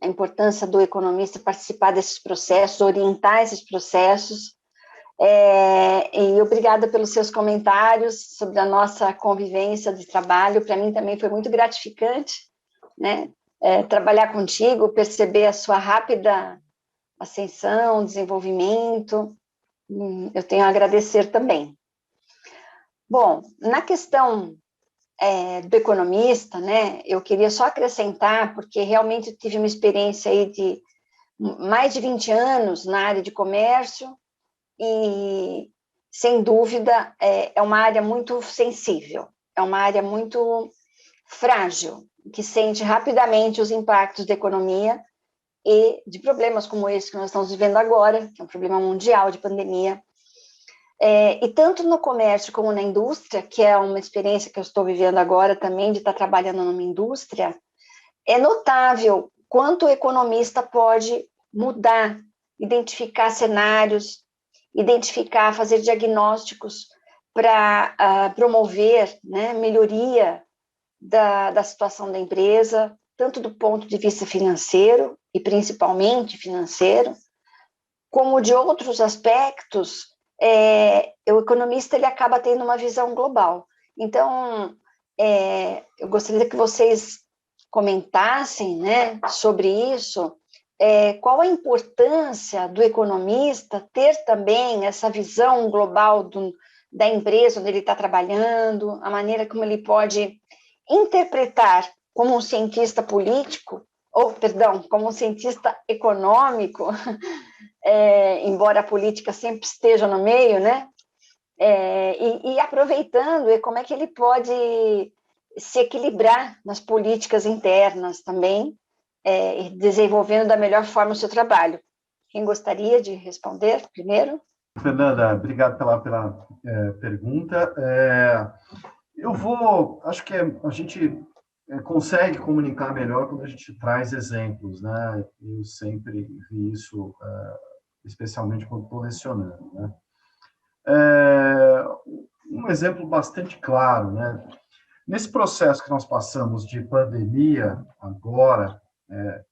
a importância do economista participar desses processos, orientar esses processos, e obrigada pelos seus comentários sobre a nossa convivência de trabalho. Para mim também foi muito gratificante, né, trabalhar contigo, perceber a sua rápida ascensão, desenvolvimento. Eu tenho a agradecer também. Bom, na questão do economista, né, eu queria só acrescentar, porque realmente eu tive uma experiência aí de mais de 20 anos na área de comércio e, sem dúvida, é uma área muito sensível, é uma área muito frágil, que sente rapidamente os impactos da economia e de problemas como esse que nós estamos vivendo agora, que é um problema mundial de pandemia. E tanto no comércio como na indústria, que é uma experiência que eu estou vivendo agora também, de estar trabalhando numa indústria, é notável quanto o economista pode mudar, identificar cenários, fazer diagnósticos para promover, né, melhoria da situação da empresa, tanto do ponto de vista financeiro, e principalmente financeiro, como de outros aspectos. O economista ele acaba tendo uma visão global. Então, eu gostaria que vocês comentassem, né, sobre isso, qual a importância do economista ter também essa visão global da empresa onde ele está trabalhando, a maneira como ele pode interpretar como um cientista político, como um cientista econômico, embora a política sempre esteja no meio, né? E aproveitando, como é que ele pode se equilibrar nas políticas internas também, desenvolvendo da melhor forma o seu trabalho. Quem gostaria de responder primeiro? Fernanda, obrigado pela pergunta. Acho que a gente consegue comunicar melhor quando a gente traz exemplos, né? Eu sempre vi isso, especialmente quando estou lecionando, né? Um exemplo bastante claro, né? Nesse processo que nós passamos de pandemia agora,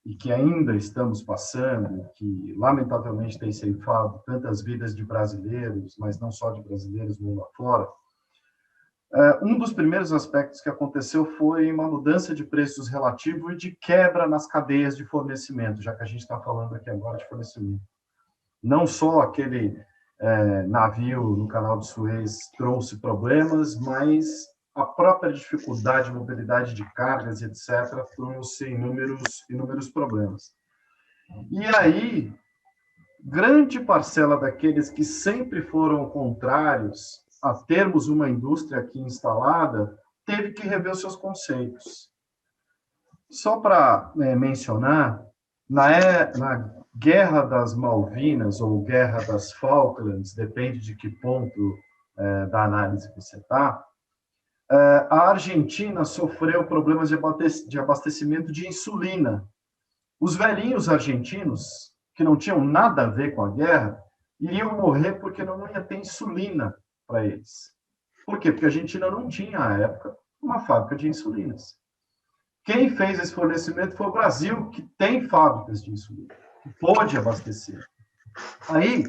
e que ainda estamos passando, que lamentavelmente tem ceifado tantas vidas de brasileiros, mas não só de brasileiros, mundo afora, um dos primeiros aspectos que aconteceu foi uma mudança de preços relativo e de quebra nas cadeias de fornecimento, já que a gente está falando aqui agora de fornecimento. Não só aquele navio no canal de Suez trouxe problemas, mas a própria dificuldade de mobilidade de cargas, etc., trouxe inúmeros problemas. E aí, grande parcela daqueles que sempre foram contrários a termos uma indústria aqui instalada, teve que rever os seus conceitos. Só para mencionar, na Guerra das Malvinas, ou Guerra das Falklands, depende de que ponto da análise você está, a Argentina sofreu problemas de abastecimento de insulina. Os velhinhos argentinos, que não tinham nada a ver com a guerra, iriam morrer porque não ia ter insulina para eles. Por quê? Porque a Argentina não tinha, à época, uma fábrica de insulinas. Quem fez esse fornecimento foi o Brasil, que tem fábricas de insulina, que pôde abastecer. Aí,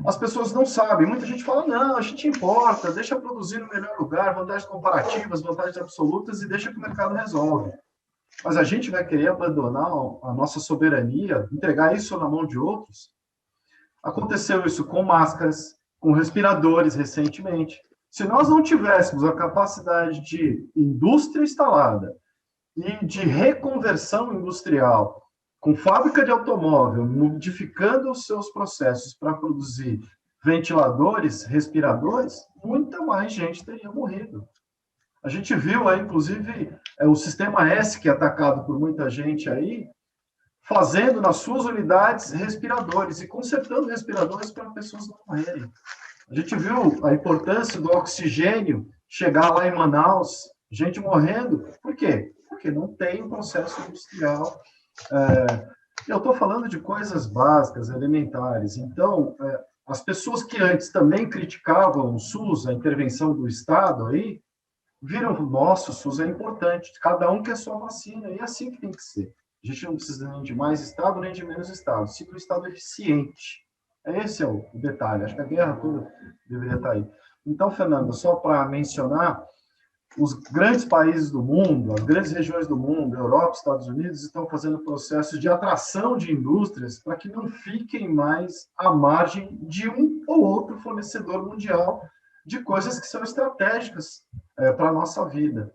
as pessoas não sabem. Muita gente fala, não, a gente importa, deixa produzir no melhor lugar, vantagens comparativas, vantagens absolutas, e deixa que o mercado resolve. Mas a gente vai querer abandonar a nossa soberania, entregar isso na mão de outros? Aconteceu isso com máscaras, com respiradores recentemente. Se nós não tivéssemos a capacidade de indústria instalada e de reconversão industrial, com fábrica de automóvel, modificando os seus processos para produzir ventiladores, respiradores, muita mais gente teria morrido. A gente viu aí, inclusive, o sistema S, que é atacado por muita gente aí, fazendo nas suas unidades respiradores e consertando respiradores para pessoas não morrerem. A gente viu a importância do oxigênio chegar lá em Manaus, gente morrendo. Por quê? Porque não tem um processo industrial. Eu estou falando de coisas básicas, elementares. Então, as pessoas que antes também criticavam o SUS, a intervenção do Estado aí, viram, nossa, o SUS é importante, cada um quer sua vacina, e é assim que tem que ser. A gente não precisa nem de mais Estado, nem de menos Estado. Se o Estado é eficiente. Esse é o detalhe. Acho que a guerra toda deveria estar aí. Então, Fernando, só para mencionar, os grandes países do mundo, as grandes regiões do mundo, Europa, Estados Unidos, estão fazendo processos de atração de indústrias para que não fiquem mais à margem de um ou outro fornecedor mundial de coisas que são estratégicas para a nossa vida.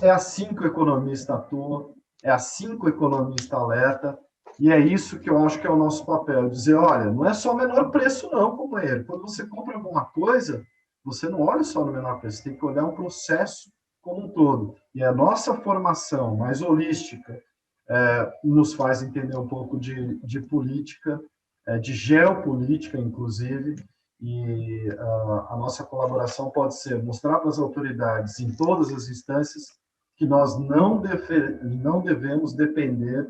É assim que o economista atua, é assim que o economista alerta, e é isso que eu acho que é o nosso papel, dizer, olha, não é só o menor preço não, companheiro. Quando você compra alguma coisa, você não olha só no menor preço, você tem que olhar um processo como um todo. E a nossa formação mais holística nos faz entender um pouco de política, de geopolítica, inclusive, e a nossa colaboração pode ser mostrar para as autoridades, em todas as instâncias, que nós não devemos depender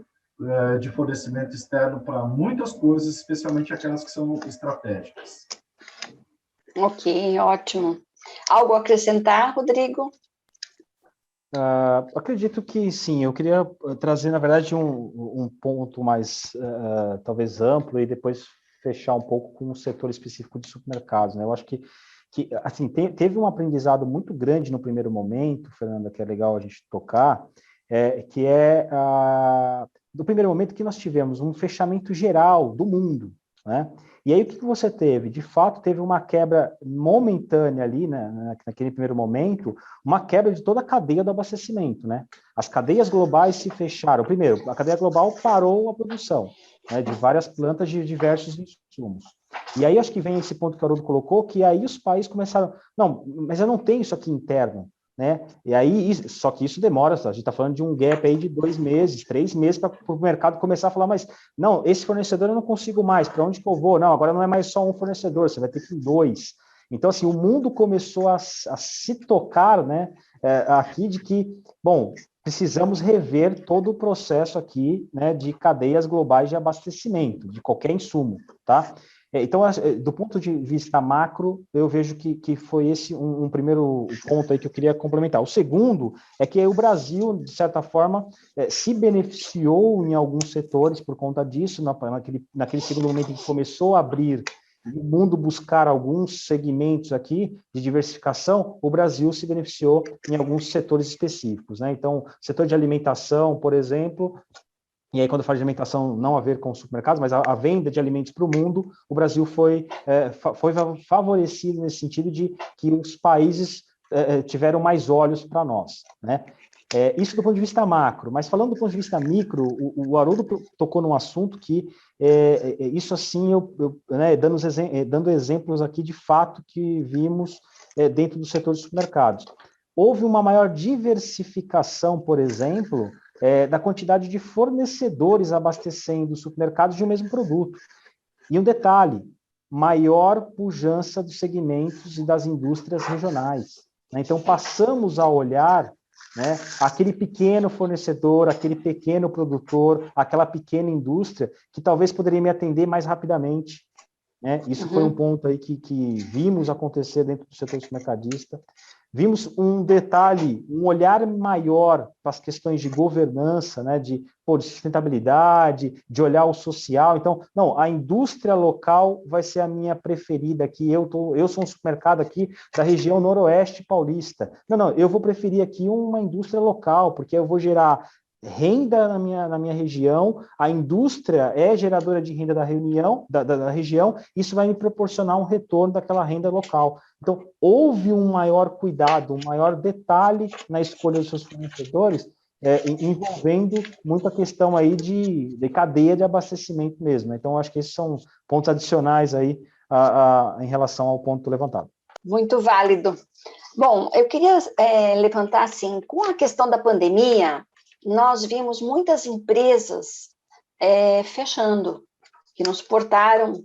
de fornecimento externo para muitas coisas, especialmente aquelas que são estratégicas. Ok, ótimo. Algo a acrescentar, Rodrigo? Acredito que sim. Eu queria trazer, na verdade, um ponto mais, talvez, amplo e depois fechar um pouco com o setor específico de supermercados, né? Eu acho que assim, teve um aprendizado muito grande no primeiro momento, Fernanda, que é legal a gente tocar, que é do primeiro momento que nós tivemos um fechamento geral do mundo, né? E aí o que você teve? De fato, teve uma quebra momentânea ali, né, naquele primeiro momento, uma quebra de toda a cadeia do abastecimento, né? As cadeias globais se fecharam. Primeiro, a cadeia global parou a produção, né, de várias plantas de diversos insumos. E aí acho que vem esse ponto que o Haroldo colocou, que aí os países começaram, não, mas eu não tenho isso aqui interno, né? E aí, só que isso demora, a gente está falando de um gap aí de 2 meses, 3 meses para o mercado começar a falar, mas não, esse fornecedor eu não consigo mais, para onde que eu vou? Não, agora não é mais só um fornecedor, você vai ter que ir 2. Então, assim, o mundo começou a se tocar, né, aqui de que, bom, precisamos rever todo o processo aqui, né, de cadeias globais de abastecimento, de qualquer insumo, tá? Então, do ponto de vista macro, eu vejo que foi esse um primeiro ponto aí que eu queria complementar. O segundo é que o Brasil, de certa forma, se beneficiou em alguns setores por conta disso, naquele segundo momento em que começou a abrir o mundo buscar alguns segmentos aqui de diversificação, o Brasil se beneficiou em alguns setores específicos, né? Então, setor de alimentação, por exemplo. E aí, quando eu falo de alimentação, não a ver com supermercados, mas a venda de alimentos para o mundo, o Brasil foi favorecido nesse sentido de que os países tiveram mais olhos para nós, né? Isso do ponto de vista macro, mas falando do ponto de vista micro, o Haroldo tocou num assunto que, isso assim, né, dando exemplos aqui de fato que vimos dentro do setor de supermercados. Houve uma maior diversificação, por exemplo, da quantidade de fornecedores abastecendo os supermercados de um mesmo produto. E um detalhe, maior pujança dos segmentos e das indústrias regionais, né? Então, passamos a olhar, né, aquele pequeno fornecedor, aquele pequeno produtor, aquela pequena indústria, que talvez poderia me atender mais rapidamente, né? Isso foi um ponto aí que vimos acontecer dentro do setor supermercadista. Vimos um detalhe, um olhar maior para as questões de governança, né, de sustentabilidade, de olhar o social. Então, não, a indústria local vai ser a minha preferida aqui. Eu sou um supermercado aqui da região noroeste paulista. Não, eu vou preferir aqui uma indústria local, porque eu vou gerar renda na minha região, a indústria é geradora de renda da região, isso vai me proporcionar um retorno daquela renda local. Então, houve um maior cuidado, um maior detalhe na escolha dos seus fornecedores, envolvendo muita questão aí de cadeia de abastecimento mesmo. Então, acho que esses são pontos adicionais aí em relação ao ponto levantado. Muito válido. Bom, eu queria levantar, assim, com a questão da pandemia, nós vimos muitas empresas fechando, que não suportaram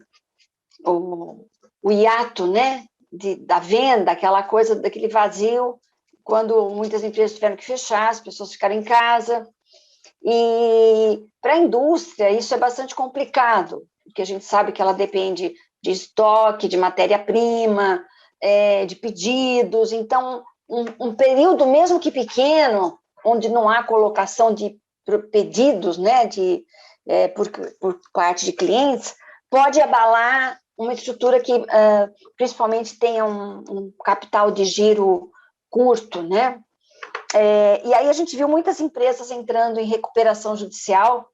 o hiato, né, da venda, aquela coisa, daquele vazio, quando muitas empresas tiveram que fechar, as pessoas ficaram em casa. E para a indústria isso é bastante complicado, porque a gente sabe que ela depende de estoque, de matéria-prima, de pedidos. Então, um período, mesmo que pequeno, onde não há colocação de pedidos, né, por parte de clientes, pode abalar uma estrutura que principalmente tenha um capital de giro curto, né? E aí a gente viu muitas empresas entrando em recuperação judicial,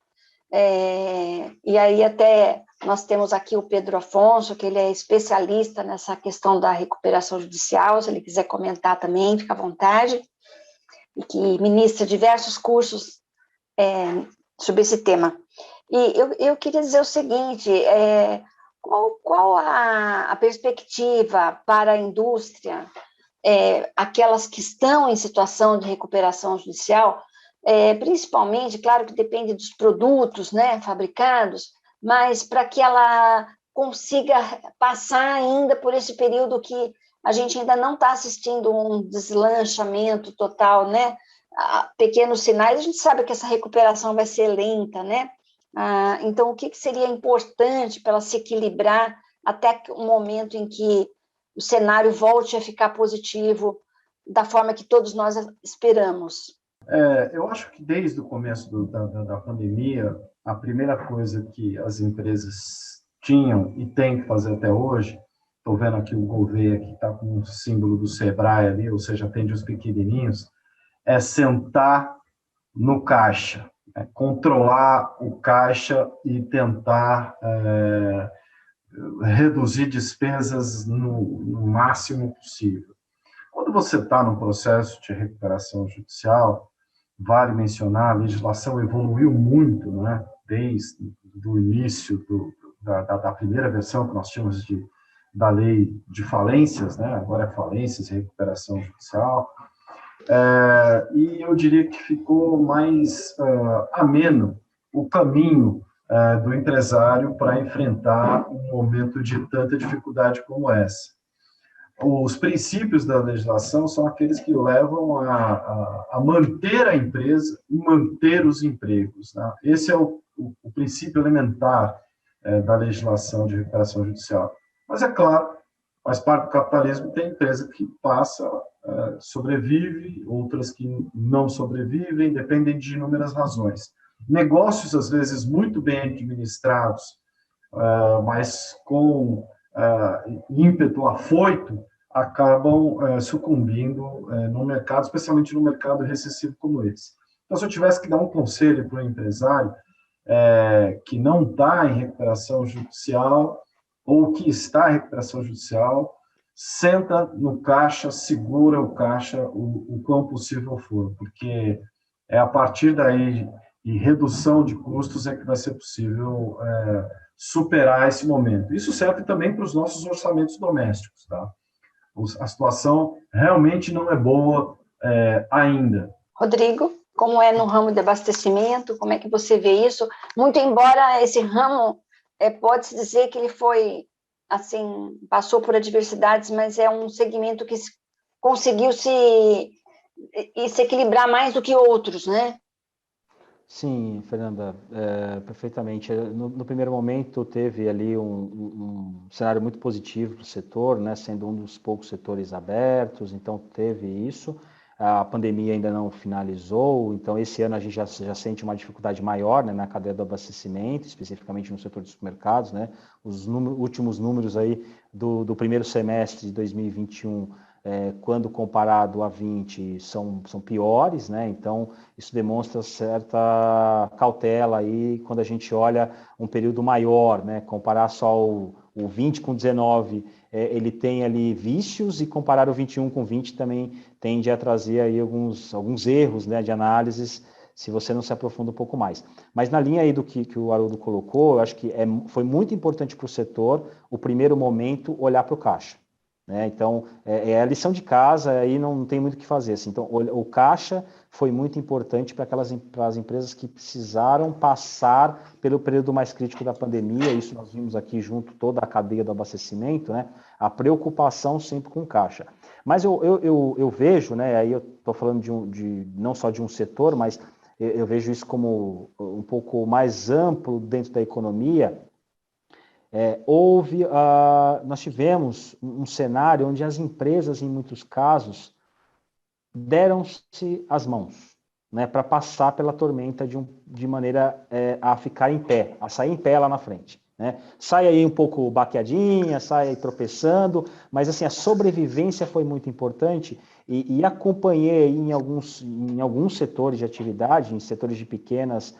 e aí até nós temos aqui o Pedro Afonso, que ele é especialista nessa questão da recuperação judicial, se ele quiser comentar também, fica à vontade, e que ministra diversos cursos sobre esse tema. E eu queria dizer o seguinte, qual a perspectiva para a indústria, aquelas que estão em situação de recuperação judicial, principalmente, claro que depende dos produtos, né, fabricados, mas para que ela consiga passar ainda por esse período que a gente ainda não está assistindo um deslanchamento total, né? Pequenos sinais, a gente sabe que essa recuperação vai ser lenta, né? Então, o que seria importante para ela se equilibrar até o momento em que o cenário volte a ficar positivo da forma que todos nós esperamos? Eu acho que desde o começo da pandemia, a primeira coisa que as empresas tinham e têm que fazer até hoje, estou vendo aqui o Gouveia, que está com o símbolo do Sebrae ali, ou seja, atende os pequenininhos, é sentar no caixa, controlar o caixa e tentar reduzir despesas no máximo possível. Quando você está no processo de recuperação judicial, vale mencionar, a legislação evoluiu muito, né? Desde o início da primeira versão que nós tínhamos da lei de falências, né? Agora é falências e recuperação judicial, e eu diria que ficou mais ameno o caminho do empresário para enfrentar um momento de tanta dificuldade como essa. Os princípios da legislação são aqueles que levam a manter a empresa e manter os empregos, né? Esse é o princípio elementar da legislação de recuperação judicial. Mas, é claro, faz parte do capitalismo, tem empresa que sobrevive, outras que não sobrevivem, dependem de inúmeras razões. Negócios, às vezes, muito bem administrados, mas com ímpeto afoito, acabam sucumbindo no mercado, especialmente no mercado recessivo como esse. Então, se eu tivesse que dar um conselho para o empresário que não está em recuperação judicial ou que está em recuperação judicial, senta no caixa, segura o caixa o quão possível for, porque é a partir daí, e redução de custos, é que vai ser possível superar esse momento. Isso serve também para os nossos orçamentos domésticos, tá? A situação realmente não é boa ainda. Rodrigo, como é no ramo de abastecimento, como é que você vê isso? Muito embora esse ramo, pode-se dizer que ele foi, assim, passou por adversidades, mas é um segmento que conseguiu se equilibrar mais do que outros, né? Sim, Fernanda, perfeitamente. No primeiro momento teve ali um cenário muito positivo para o setor, né, sendo um dos poucos setores abertos, então teve isso. A pandemia ainda não finalizou, então esse ano a gente já sente uma dificuldade maior, né, na cadeia do abastecimento, especificamente no setor de supermercados, né. Os últimos números aí do primeiro semestre de 2021, quando comparado a 20, são piores, né? Então isso demonstra certa cautela aí quando a gente olha um período maior, né? Comparar só o 20 com 19, ele tem ali vícios, e comparar o 21 com 20 também tende a trazer aí alguns erros, né, de análises, se você não se aprofunda um pouco mais. Mas na linha aí do que o Haroldo colocou, eu acho que foi muito importante para o setor, o primeiro momento, olhar para o caixa. Né? Então, é a lição de casa, aí não tem muito o que fazer. Assim. Então, o caixa foi muito importante para as empresas que precisaram passar pelo período mais crítico da pandemia. Isso nós vimos aqui junto toda a cadeia do abastecimento, né? A preocupação sempre com o caixa. Mas eu vejo, né? Aí eu estou falando não só de um setor, mas eu vejo isso como um pouco mais amplo dentro da economia. Nós tivemos um cenário onde as empresas, em muitos casos, deram-se as mãos, né, para passar pela tormenta de maneira a ficar em pé, a sair em pé lá na frente. Né? Sai aí um pouco baqueadinha, sai aí tropeçando, mas assim, a sobrevivência foi muito importante, e acompanhei aí em alguns setores de atividade, em setores de pequenas,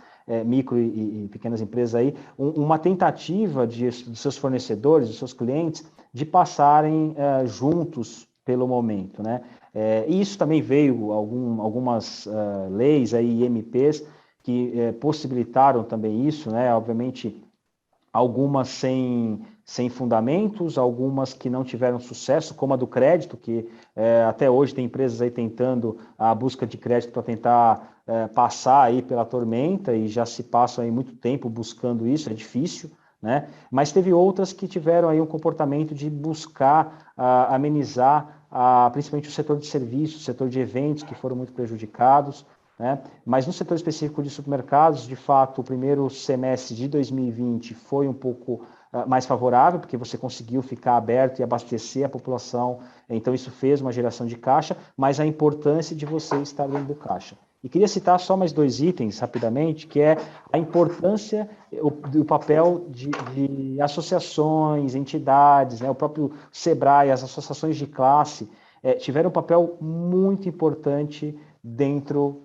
micro e pequenas empresas aí, uma tentativa dos seus fornecedores, dos seus clientes, de passarem juntos pelo momento, né? E isso também veio algumas leis aí, IMPs, que possibilitaram também isso, né? Obviamente, algumas sem fundamentos, algumas que não tiveram sucesso, como a do crédito, que até hoje tem empresas aí tentando a busca de crédito para tentar passar aí pela tormenta, e já se passam aí muito tempo buscando isso, é difícil, né? Mas teve outras que tiveram aí um comportamento de buscar amenizar principalmente o setor de serviços, o setor de eventos, que foram muito prejudicados, né? Mas no setor específico de supermercados, de fato, o primeiro semestre de 2020 foi um pouco mais favorável, porque você conseguiu ficar aberto e abastecer a população, então isso fez uma geração de caixa, mas a importância de você estar dentro do caixa. E queria citar só mais 2 itens, rapidamente, que é a importância do papel de associações, entidades, né? O próprio SEBRAE, as associações de classe, tiveram um papel muito importante dentro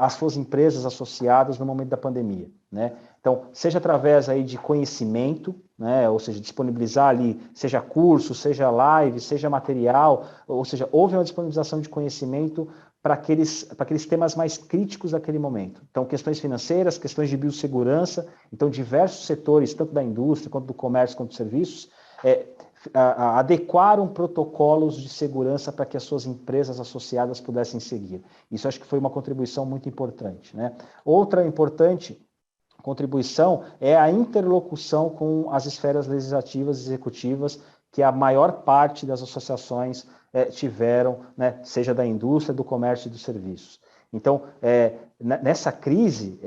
as suas empresas associadas no momento da pandemia, né? Então, seja através aí de conhecimento, né? Ou seja, disponibilizar ali, seja curso, seja live, seja material, ou seja, houve uma disponibilização de conhecimento para aqueles temas mais críticos daquele momento. Então, questões financeiras, questões de biossegurança, então diversos setores, tanto da indústria, quanto do comércio, quanto dos serviços, adequaram protocolos de segurança para que as suas empresas associadas pudessem seguir. Isso acho que foi uma contribuição muito importante, né? Outra importante contribuição é a interlocução com as esferas legislativas e executivas, que a maior parte das associações tiveram, né, seja da indústria, do comércio e dos serviços. Então, nessa crise,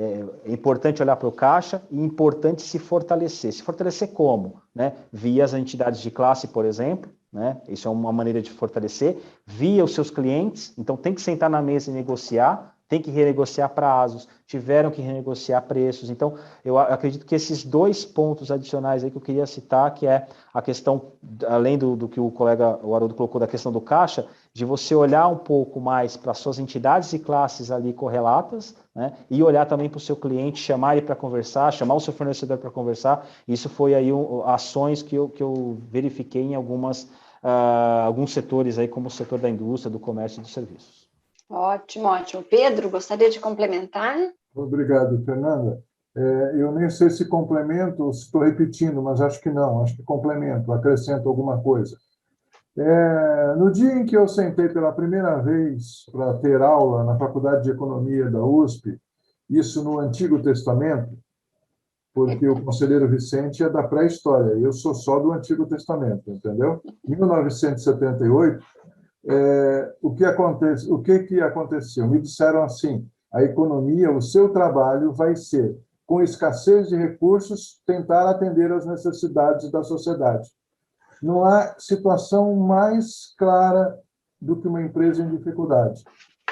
é importante olhar para o caixa e importante se fortalecer. Se fortalecer como? Né? Via as entidades de classe, por exemplo, né? Isso é uma maneira de fortalecer. Via os seus clientes, então tem que sentar na mesa e negociar, tem que renegociar prazos, tiveram que renegociar preços. Então, eu acredito que esses 2 pontos adicionais aí que eu queria citar, que é a questão, além do que o colega, o Haroldo colocou, da questão do caixa, de você olhar um pouco mais para as suas entidades e classes ali correlatas, né? E olhar também para o seu cliente, chamar ele para conversar, chamar o seu fornecedor para conversar. Isso foi aí ações que eu verifiquei em algumas alguns setores aí, como o setor da indústria, do comércio e dos serviços. Ótimo, ótimo. Pedro, gostaria de complementar? Obrigado, Fernanda. Eu nem sei se complemento ou se estou repetindo, mas acho que não, acho que complemento, acrescento alguma coisa. No dia em que eu sentei pela primeira vez para ter aula na Faculdade de Economia da USP, isso no Antigo Testamento, porque o conselheiro Vicente é da pré-história, eu sou só do Antigo Testamento, entendeu? Em 1978, o que aconteceu? Me disseram assim, a economia, o seu trabalho vai ser, com escassez de recursos, tentar atender às necessidades da sociedade. Não há situação mais clara do que uma empresa em dificuldade.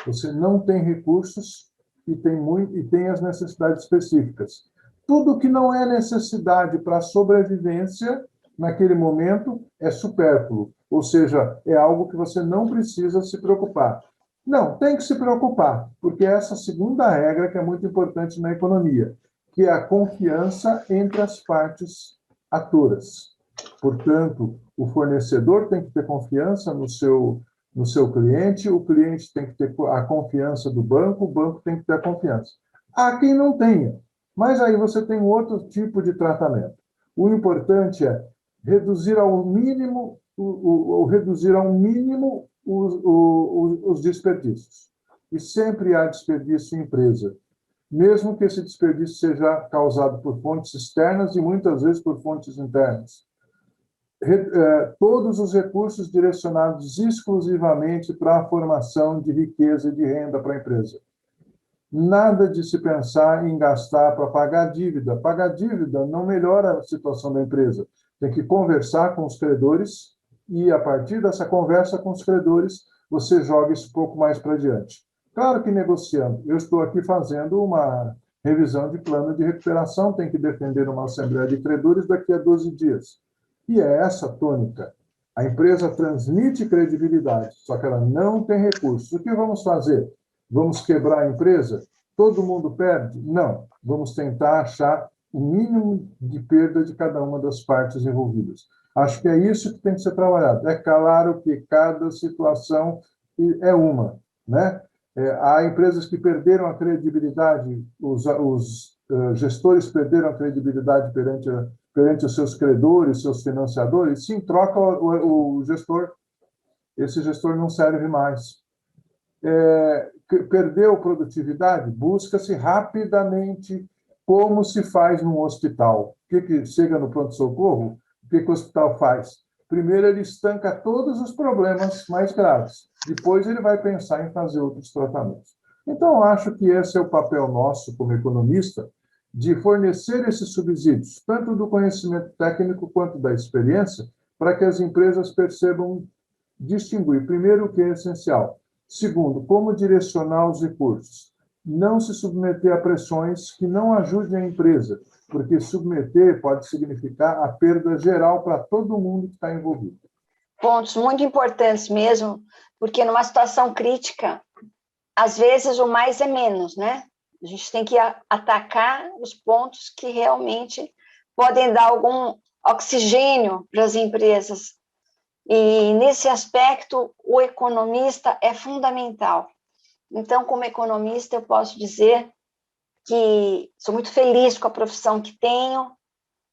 Você não tem recursos e tem as necessidades específicas. Tudo que não é necessidade para a sobrevivência, naquele momento, é supérfluo. Ou seja, é algo que você não precisa se preocupar. Não, tem que se preocupar, porque é essa segunda regra que é muito importante na economia, que é a confiança entre as partes atoras. Portanto, o fornecedor tem que ter confiança no seu cliente, o cliente tem que ter a confiança do banco, o banco tem que ter a confiança. Há quem não tenha, mas aí você tem outro tipo de tratamento. O importante é reduzir ao mínimo os desperdícios. E sempre há desperdício em empresa, mesmo que esse desperdício seja causado por fontes externas e muitas vezes por fontes internas. Todos os recursos direcionados exclusivamente para a formação de riqueza e de renda para a empresa. Nada de se pensar em gastar para pagar dívida. Pagar dívida não melhora a situação da empresa. Tem que conversar com os credores e, a partir dessa conversa com os credores, você joga isso um pouco mais para diante. Claro que negociando. Eu estou aqui fazendo uma revisão de plano de recuperação, tem que defender uma assembleia de credores daqui a 12 dias. E é essa a tônica. A empresa transmite credibilidade, só que ela não tem recursos. O que vamos fazer? Vamos quebrar a empresa? Todo mundo perde? Não. Vamos tentar achar o mínimo de perda de cada uma das partes envolvidas. Acho que é isso que tem que ser trabalhado. É claro que cada situação é uma, né? Há empresas que perderam a credibilidade, os gestores perderam a credibilidade perante os seus credores, seus financiadores. Sim, troca o gestor. Esse gestor não serve mais. Perdeu produtividade, busca-se rapidamente como se faz num hospital. O que chega no pronto-socorro? O que o hospital faz? Primeiro, ele estanca todos os problemas mais graves. Depois, ele vai pensar em fazer outros tratamentos. Então, acho que esse é o papel nosso, como economista, de fornecer esses subsídios, tanto do conhecimento técnico quanto da experiência, para que as empresas percebam distinguir, primeiro, o que é essencial. Segundo, como direcionar os recursos. Não se submeter a pressões que não ajudem a empresa, porque submeter pode significar a perda geral para todo mundo que está envolvido. Pontos muito importantes mesmo, porque numa situação crítica, às vezes o mais é menos, né? A gente tem que atacar os pontos que realmente podem dar algum oxigênio para as empresas. E, nesse aspecto, o economista é fundamental. Então, como economista, eu posso dizer que sou muito feliz com a profissão que tenho,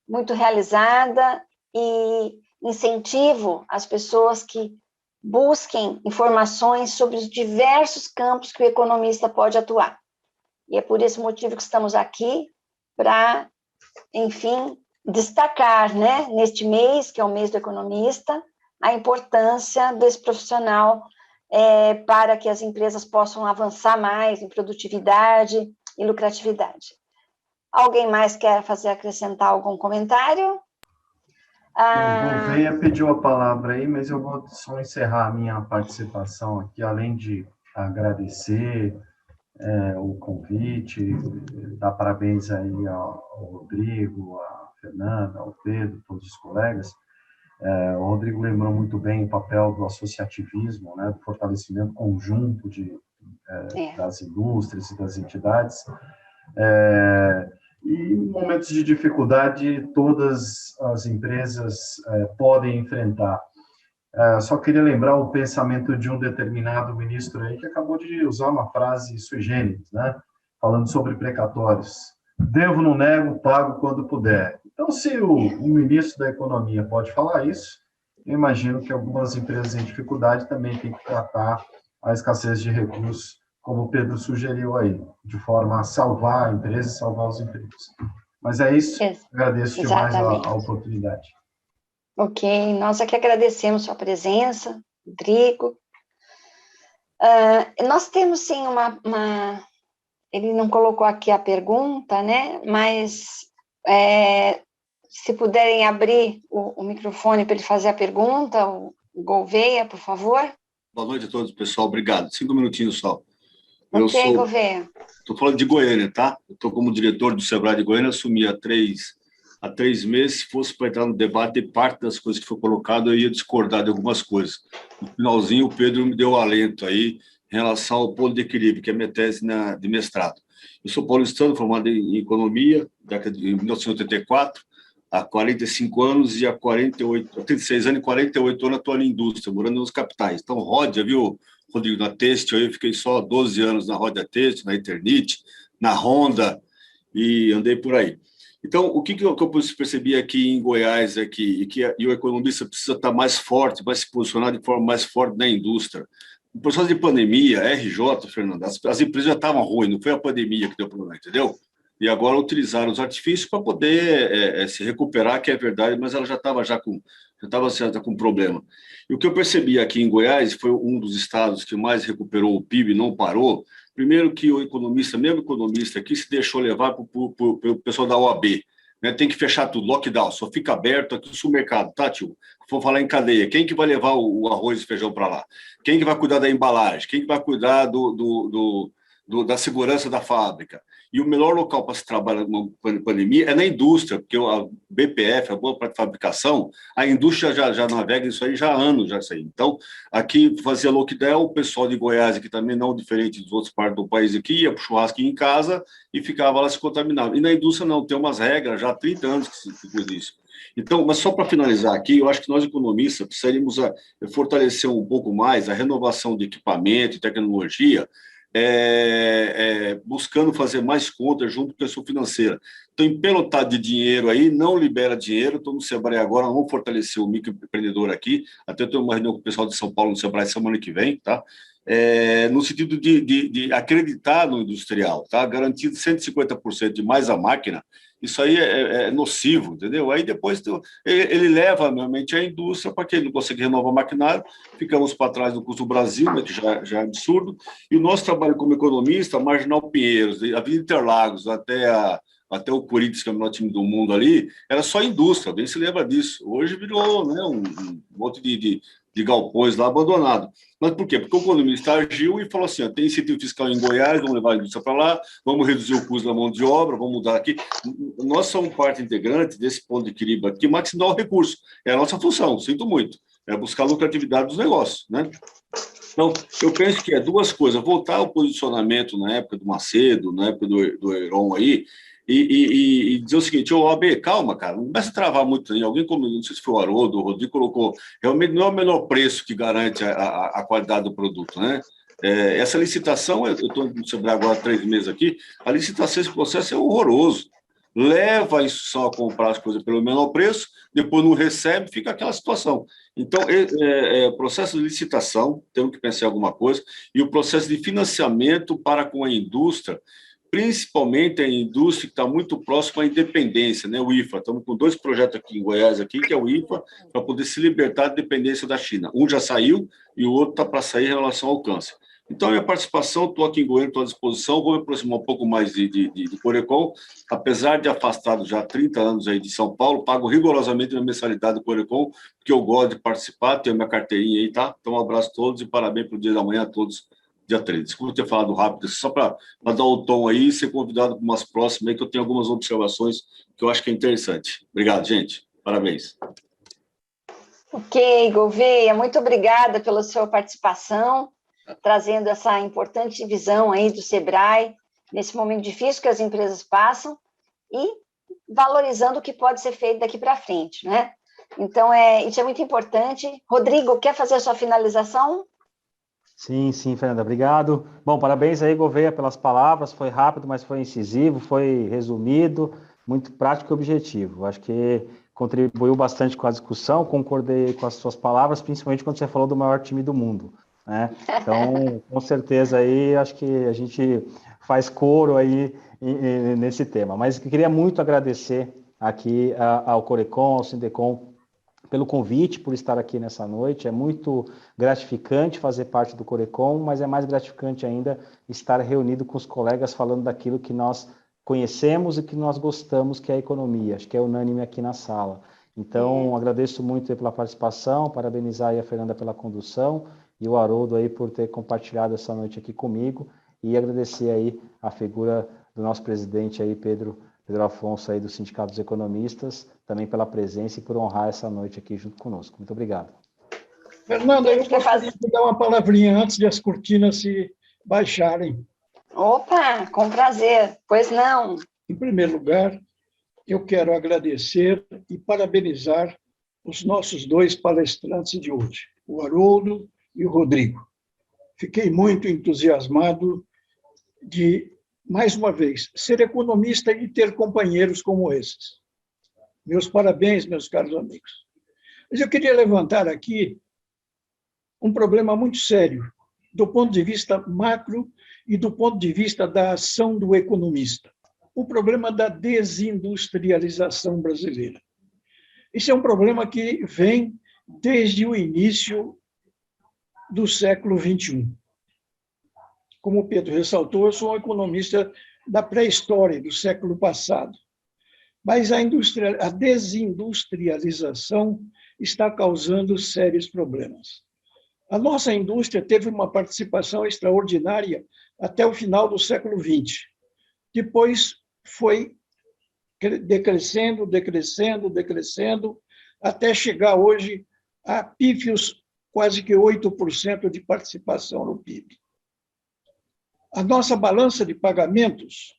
muito realizada, e incentivo as pessoas que busquem informações sobre os diversos campos que o economista pode atuar. E é por esse motivo que estamos aqui, para, enfim, destacar, né, neste mês, que é o mês do economista, a importância desse profissional para que as empresas possam avançar mais em produtividade e lucratividade. Alguém mais quer acrescentar algum comentário? O Gouveia pediu a palavra aí, mas eu vou só encerrar a minha participação aqui, além de agradecer o convite, dar parabéns aí ao Rodrigo, à Fernanda, ao Pedro, todos os colegas. O Rodrigo lembrou muito bem o papel do associativismo, né, do fortalecimento conjunto das indústrias e das entidades. E em momentos de dificuldade, todas as empresas podem enfrentar. Só queria lembrar o pensamento de um determinado ministro aí que acabou de usar uma frase sui generis, né? Falando sobre precatórios. Devo, não nego, pago quando puder. Então, se o ministro da Economia pode falar isso, eu imagino que algumas empresas em dificuldade também têm que tratar a escassez de recursos, como o Pedro sugeriu aí, de forma a salvar a empresa e salvar os empregos. Mas é isso, agradeço demais a oportunidade. Ok, nós aqui agradecemos sua presença, Rodrigo. Nós temos, sim, ele não colocou aqui a pergunta, né? Mas se puderem abrir o microfone para ele fazer a pergunta, o Gouveia, por favor. Boa noite a todos, pessoal. Obrigado. 5 minutinhos só. Ok, Gouveia. Estou falando de Goiânia, tá? Eu estou como diretor do Sebrae de Goiânia, assumi há 3 meses. Se fosse para entrar no debate, parte das coisas que foi colocado, eu ia discordar de algumas coisas. No finalzinho, o Pedro me deu alento aí em relação ao ponto de equilíbrio, que é a minha tese de mestrado. Eu sou paulistano, formado em economia, década de 1984, há 45 anos, e há 36 anos e 48 anos atuando em indústria, morando nas capitais. Então, Ródia, viu, Rodrigo, na Têxtil, eu fiquei só 12 anos na Ródia Têxtil, na Eternit, na Honda, e andei por aí. Então, o que eu percebi aqui em Goiás é que o economista precisa estar mais forte, vai se posicionar de forma mais forte na indústria. No processo de pandemia, RJ, Fernando, as empresas já estavam ruins, não foi a pandemia que deu problema, entendeu? E agora utilizaram os artifícios para poder se recuperar, que é verdade, mas ela já estava com problema. E o que eu percebi aqui em Goiás, foi um dos estados que mais recuperou o PIB, não parou. Primeiro que o economista, mesmo economista aqui, se deixou levar pelo pessoal da OAB. Né? Tem que fechar tudo, lockdown, só fica aberto aqui o supermercado, tá, tio? Vou falar em cadeia. Quem que vai levar o arroz e feijão para lá? Quem que vai cuidar da embalagem? Quem que vai cuidar da segurança da fábrica? E o melhor local para se trabalhar numa pandemia é na indústria, porque a BPF, a Boa Prática de Fabricação, a indústria já navega isso aí já há anos. Então, aqui fazia lockdown, o pessoal de Goiás, aqui também não diferente dos outros partes do país aqui, ia para o churrasco em casa e ficava lá se contaminando. E na indústria não, tem umas regras, já há 30 anos que se faz isso. Então, mas só para finalizar aqui, eu acho que nós economistas precisaríamos fortalecer um pouco mais a renovação de equipamento e tecnologia, buscando fazer mais contas junto com a pessoa financeira. Então, empelotado de dinheiro aí, não libera dinheiro. Estou no Sebrae agora, vamos fortalecer o microempreendedor aqui. Até estou uma reunião com o pessoal de São Paulo no Sebrae semana que vem, tá? No sentido de acreditar no industrial, tá? Garantido 150% de mais a máquina. Isso aí é nocivo, entendeu? Aí depois ele leva, normalmente, a indústria para que ele não consegue renovar o maquinário, ficamos para trás do custo do Brasil, né, que já é absurdo, e o nosso trabalho como economista, Marginal Pinheiros, a Avenida Interlagos, até o Corinthians, que é o melhor time do mundo ali, era só indústria, bem se lembra disso. Hoje virou, né, um monte de galpões lá abandonado. Mas por quê? Porque o economista agiu e falou assim, tem incentivo fiscal em Goiás, vamos levar a indústria para lá, vamos reduzir o custo da mão de obra, vamos mudar aqui. Nós somos parte integrante desse ponto de equilíbrio aqui, maximizar o recurso. É a nossa função, sinto muito. É buscar a lucratividade dos negócios, né? Então, eu penso que é duas coisas. Voltar ao posicionamento na época do Macedo, na época do Heron aí, e dizer o seguinte, OAB, calma, cara, não começa a travar muito. Alguém, como não sei se foi o Haroldo, o Rodrigo colocou, realmente não é o menor preço que garante a qualidade do produto, né? Essa licitação, eu estou no Sebrae agora há 3 meses aqui, a licitação, esse processo é horroroso. Leva a instituição a comprar as coisas pelo menor preço, depois não recebe, fica aquela situação. Então, processo de licitação, temos que pensar em alguma coisa, e o processo de financiamento para com a indústria, principalmente a indústria que está muito próxima à independência, né? O IFA. Estamos com 2 projetos aqui em Goiás, aqui, que é o IFA, para poder se libertar da dependência da China. Um já saiu e o outro está para sair em relação ao câncer. Então, a minha participação, estou aqui em Goiânia, estou à disposição, vou me aproximar um pouco mais de Corecon, apesar de afastado já há 30 anos aí de São Paulo, pago rigorosamente a minha mensalidade do Corecon, porque eu gosto de participar, tenho minha carteirinha aí, tá? Então, um abraço a todos e parabéns para o dia da manhã a todos, dia 13. Desculpa ter falado rápido, só para dar o tom aí e ser convidado para umas próximas aí, que eu tenho algumas observações que eu acho que é interessante. Obrigado, gente. Parabéns. Ok, Gouveia, muito obrigada pela sua participação, trazendo essa importante visão aí do Sebrae, nesse momento difícil que as empresas passam, e valorizando o que pode ser feito daqui para frente, né? Então, isso é muito importante. Rodrigo, quer fazer a sua finalização? Sim, Fernanda, obrigado. Bom, parabéns aí, Gouveia, pelas palavras. Foi rápido, mas foi incisivo, foi resumido, muito prático e objetivo. Acho que contribuiu bastante com a discussão, concordei com as suas palavras, principalmente quando você falou do maior time do mundo, né? Então, com certeza aí, acho que a gente faz coro aí nesse tema. Mas eu queria muito agradecer aqui ao Corecon, ao Sindecom, pelo convite, por estar aqui nessa noite. É muito gratificante fazer parte do Corecon, mas é mais gratificante ainda estar reunido com os colegas falando daquilo que nós conhecemos e que nós gostamos, que é a economia. Acho que é unânime aqui na sala. Então, agradeço muito pela participação, parabenizar aí a Fernanda pela condução e o Haroldo aí por ter compartilhado essa noite aqui comigo e agradecer aí a figura do nosso presidente aí, Pedro Afonso, aí do Sindicato dos Economistas, também pela presença e por honrar essa noite aqui junto conosco. Muito obrigado. Fernanda, eu gostaria de dar uma palavrinha antes de as cortinas se baixarem. Opa, com prazer. Pois não. Em primeiro lugar, eu quero agradecer e parabenizar os nossos dois palestrantes de hoje, o Haroldo e o Rodrigo. Fiquei muito entusiasmado de, mais uma vez, ser economista e ter companheiros como esses. Meus parabéns, meus caros amigos. Mas eu queria levantar aqui um problema muito sério, do ponto de vista macro e do ponto de vista da ação do economista. O problema da desindustrialização brasileira. Esse é um problema que vem desde o início do século XXI. Como o Pedro ressaltou, eu sou um economista da pré-história, do século passado. Mas a desindustrialização está causando sérios problemas. A nossa indústria teve uma participação extraordinária até o final do século XX. Depois foi decrescendo, até chegar hoje a pífios quase que 8% de participação no PIB. A nossa balança de pagamentos,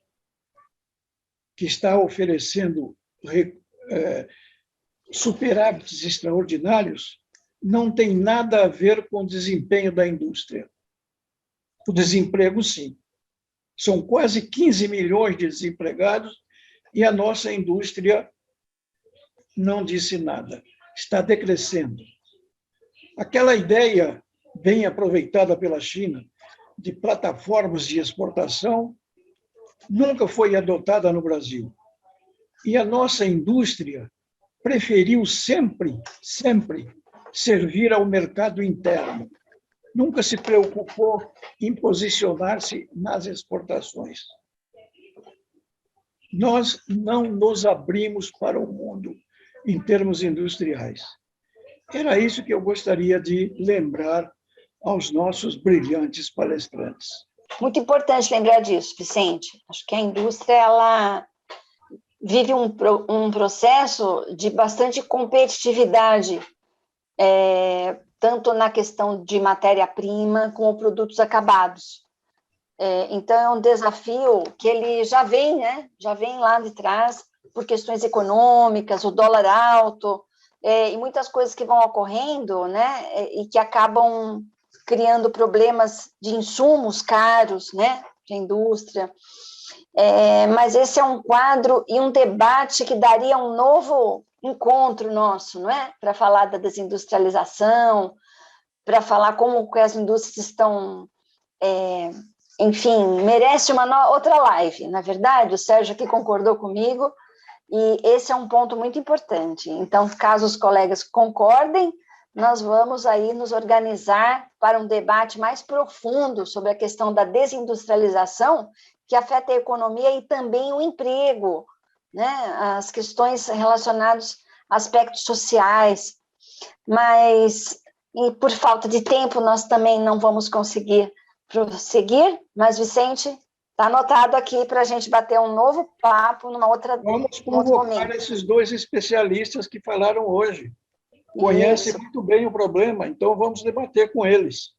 que está oferecendo superávites extraordinários, não tem nada a ver com o desempenho da indústria. O desemprego, sim. São quase 15 milhões de desempregados e a nossa indústria não disse nada. Está decrescendo. Aquela ideia bem aproveitada pela China de plataformas de exportação nunca foi adotada no Brasil. E a nossa indústria preferiu sempre servir ao mercado interno. Nunca se preocupou em posicionar-se nas exportações. Nós não nos abrimos para o mundo em termos industriais. Era isso que eu gostaria de lembrar aos nossos brilhantes palestrantes. Muito importante lembrar disso, Vicente. Acho que a indústria ela vive um processo de bastante competitividade, tanto na questão de matéria-prima como produtos acabados. Então, é um desafio que ele já vem, né? Já vem lá de trás por questões econômicas, o dólar alto, e muitas coisas que vão ocorrendo, né? E que acabam criando problemas de insumos caros, né? De indústria. Mas esse é um quadro e um debate que daria um novo encontro nosso, não é? Para falar da desindustrialização, para falar como que as indústrias estão, enfim, merece uma outra live. Na verdade, o Sérgio aqui concordou comigo e esse é um ponto muito importante. Então, caso os colegas concordem, nós vamos aí nos organizar para um debate mais profundo sobre a questão da desindustrialização, que afeta a economia e também o emprego, né? As questões relacionadas a aspectos sociais. Mas, e por falta de tempo, nós também não vamos conseguir prosseguir, mas, Vicente, está anotado aqui para a gente bater um novo papo numa outra Vamos convocar esses dois especialistas que falaram hoje. Conhecem muito bem o problema, então vamos debater com eles.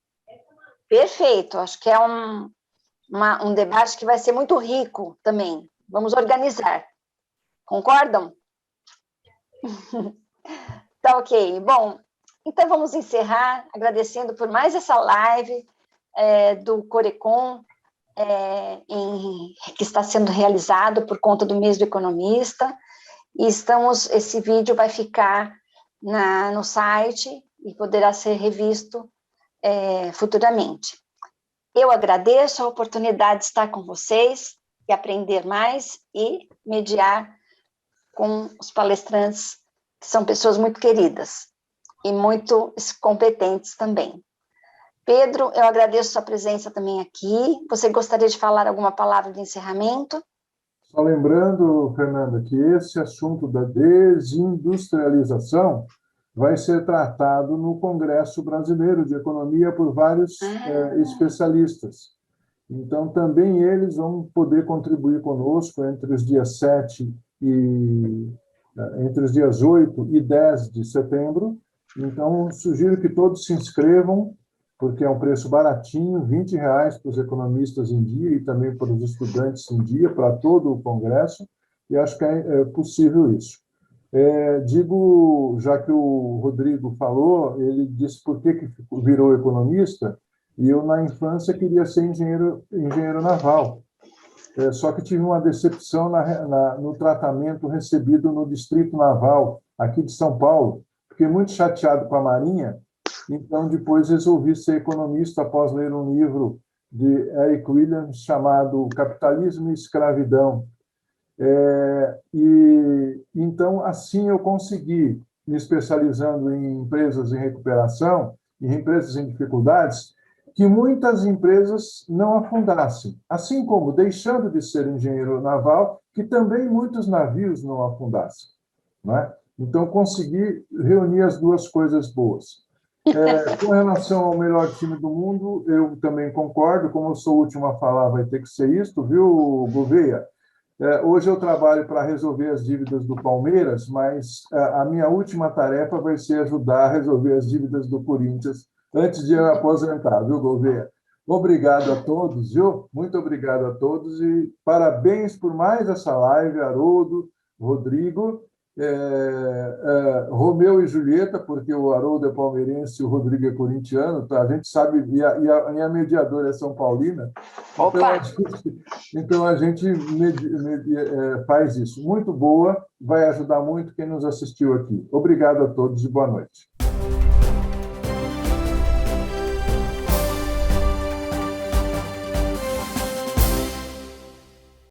Perfeito, acho que é um debate que vai ser muito rico também. Vamos organizar. Concordam? Tá ok. Bom, então vamos encerrar agradecendo por mais essa live do Corecon, que está sendo realizado por conta do mês do economista. E esse vídeo vai ficar no site e poderá ser revisto futuramente. Eu agradeço a oportunidade de estar com vocês e aprender mais e mediar com os palestrantes, que são pessoas muito queridas e muito competentes também. Pedro, eu agradeço a sua presença também aqui. Você gostaria de falar alguma palavra de encerramento? Só lembrando, Fernanda, que esse assunto da desindustrialização vai ser tratado no Congresso Brasileiro de Economia por vários especialistas. Então, também eles vão poder contribuir conosco entre os dias 8 e 10 de setembro. Então, sugiro que todos se inscrevam, porque é um preço baratinho, R$20 para os economistas em dia e também para os estudantes em dia, para todo o Congresso, e acho que é possível isso. Digo, já que o Rodrigo falou, ele disse por que virou economista, e eu, na infância, queria ser engenheiro naval. Só que tive uma decepção no tratamento recebido no Distrito Naval, aqui de São Paulo. Fiquei muito chateado com a Marinha, então depois resolvi ser economista após ler um livro de Eric Williams chamado Capitalismo e Escravidão. Então, assim eu consegui, me especializando em empresas em recuperação, em empresas em dificuldades, que muitas empresas não afundassem, assim como, deixando de ser engenheiro naval, que também muitos navios não afundassem. Não é? Então, consegui reunir as duas coisas boas. Com relação ao melhor time do mundo, eu também concordo, como eu sou o último a falar, vai ter que ser isto, viu, Gouveia? Hoje eu trabalho para resolver as dívidas do Palmeiras, mas a minha última tarefa vai ser ajudar a resolver as dívidas do Corinthians antes de eu aposentar, viu, Gouveia? Obrigado a todos, viu? Muito obrigado a todos e parabéns por mais essa live, Haroldo, Rodrigo, Romeu e Julieta, porque o Haroldo é palmeirense e o Rodrigo é corintiano, tá? A gente sabe, e a mediadora é São Paulina, então a gente faz isso. Muito boa, vai ajudar muito quem nos assistiu aqui. Obrigado a todos e boa noite.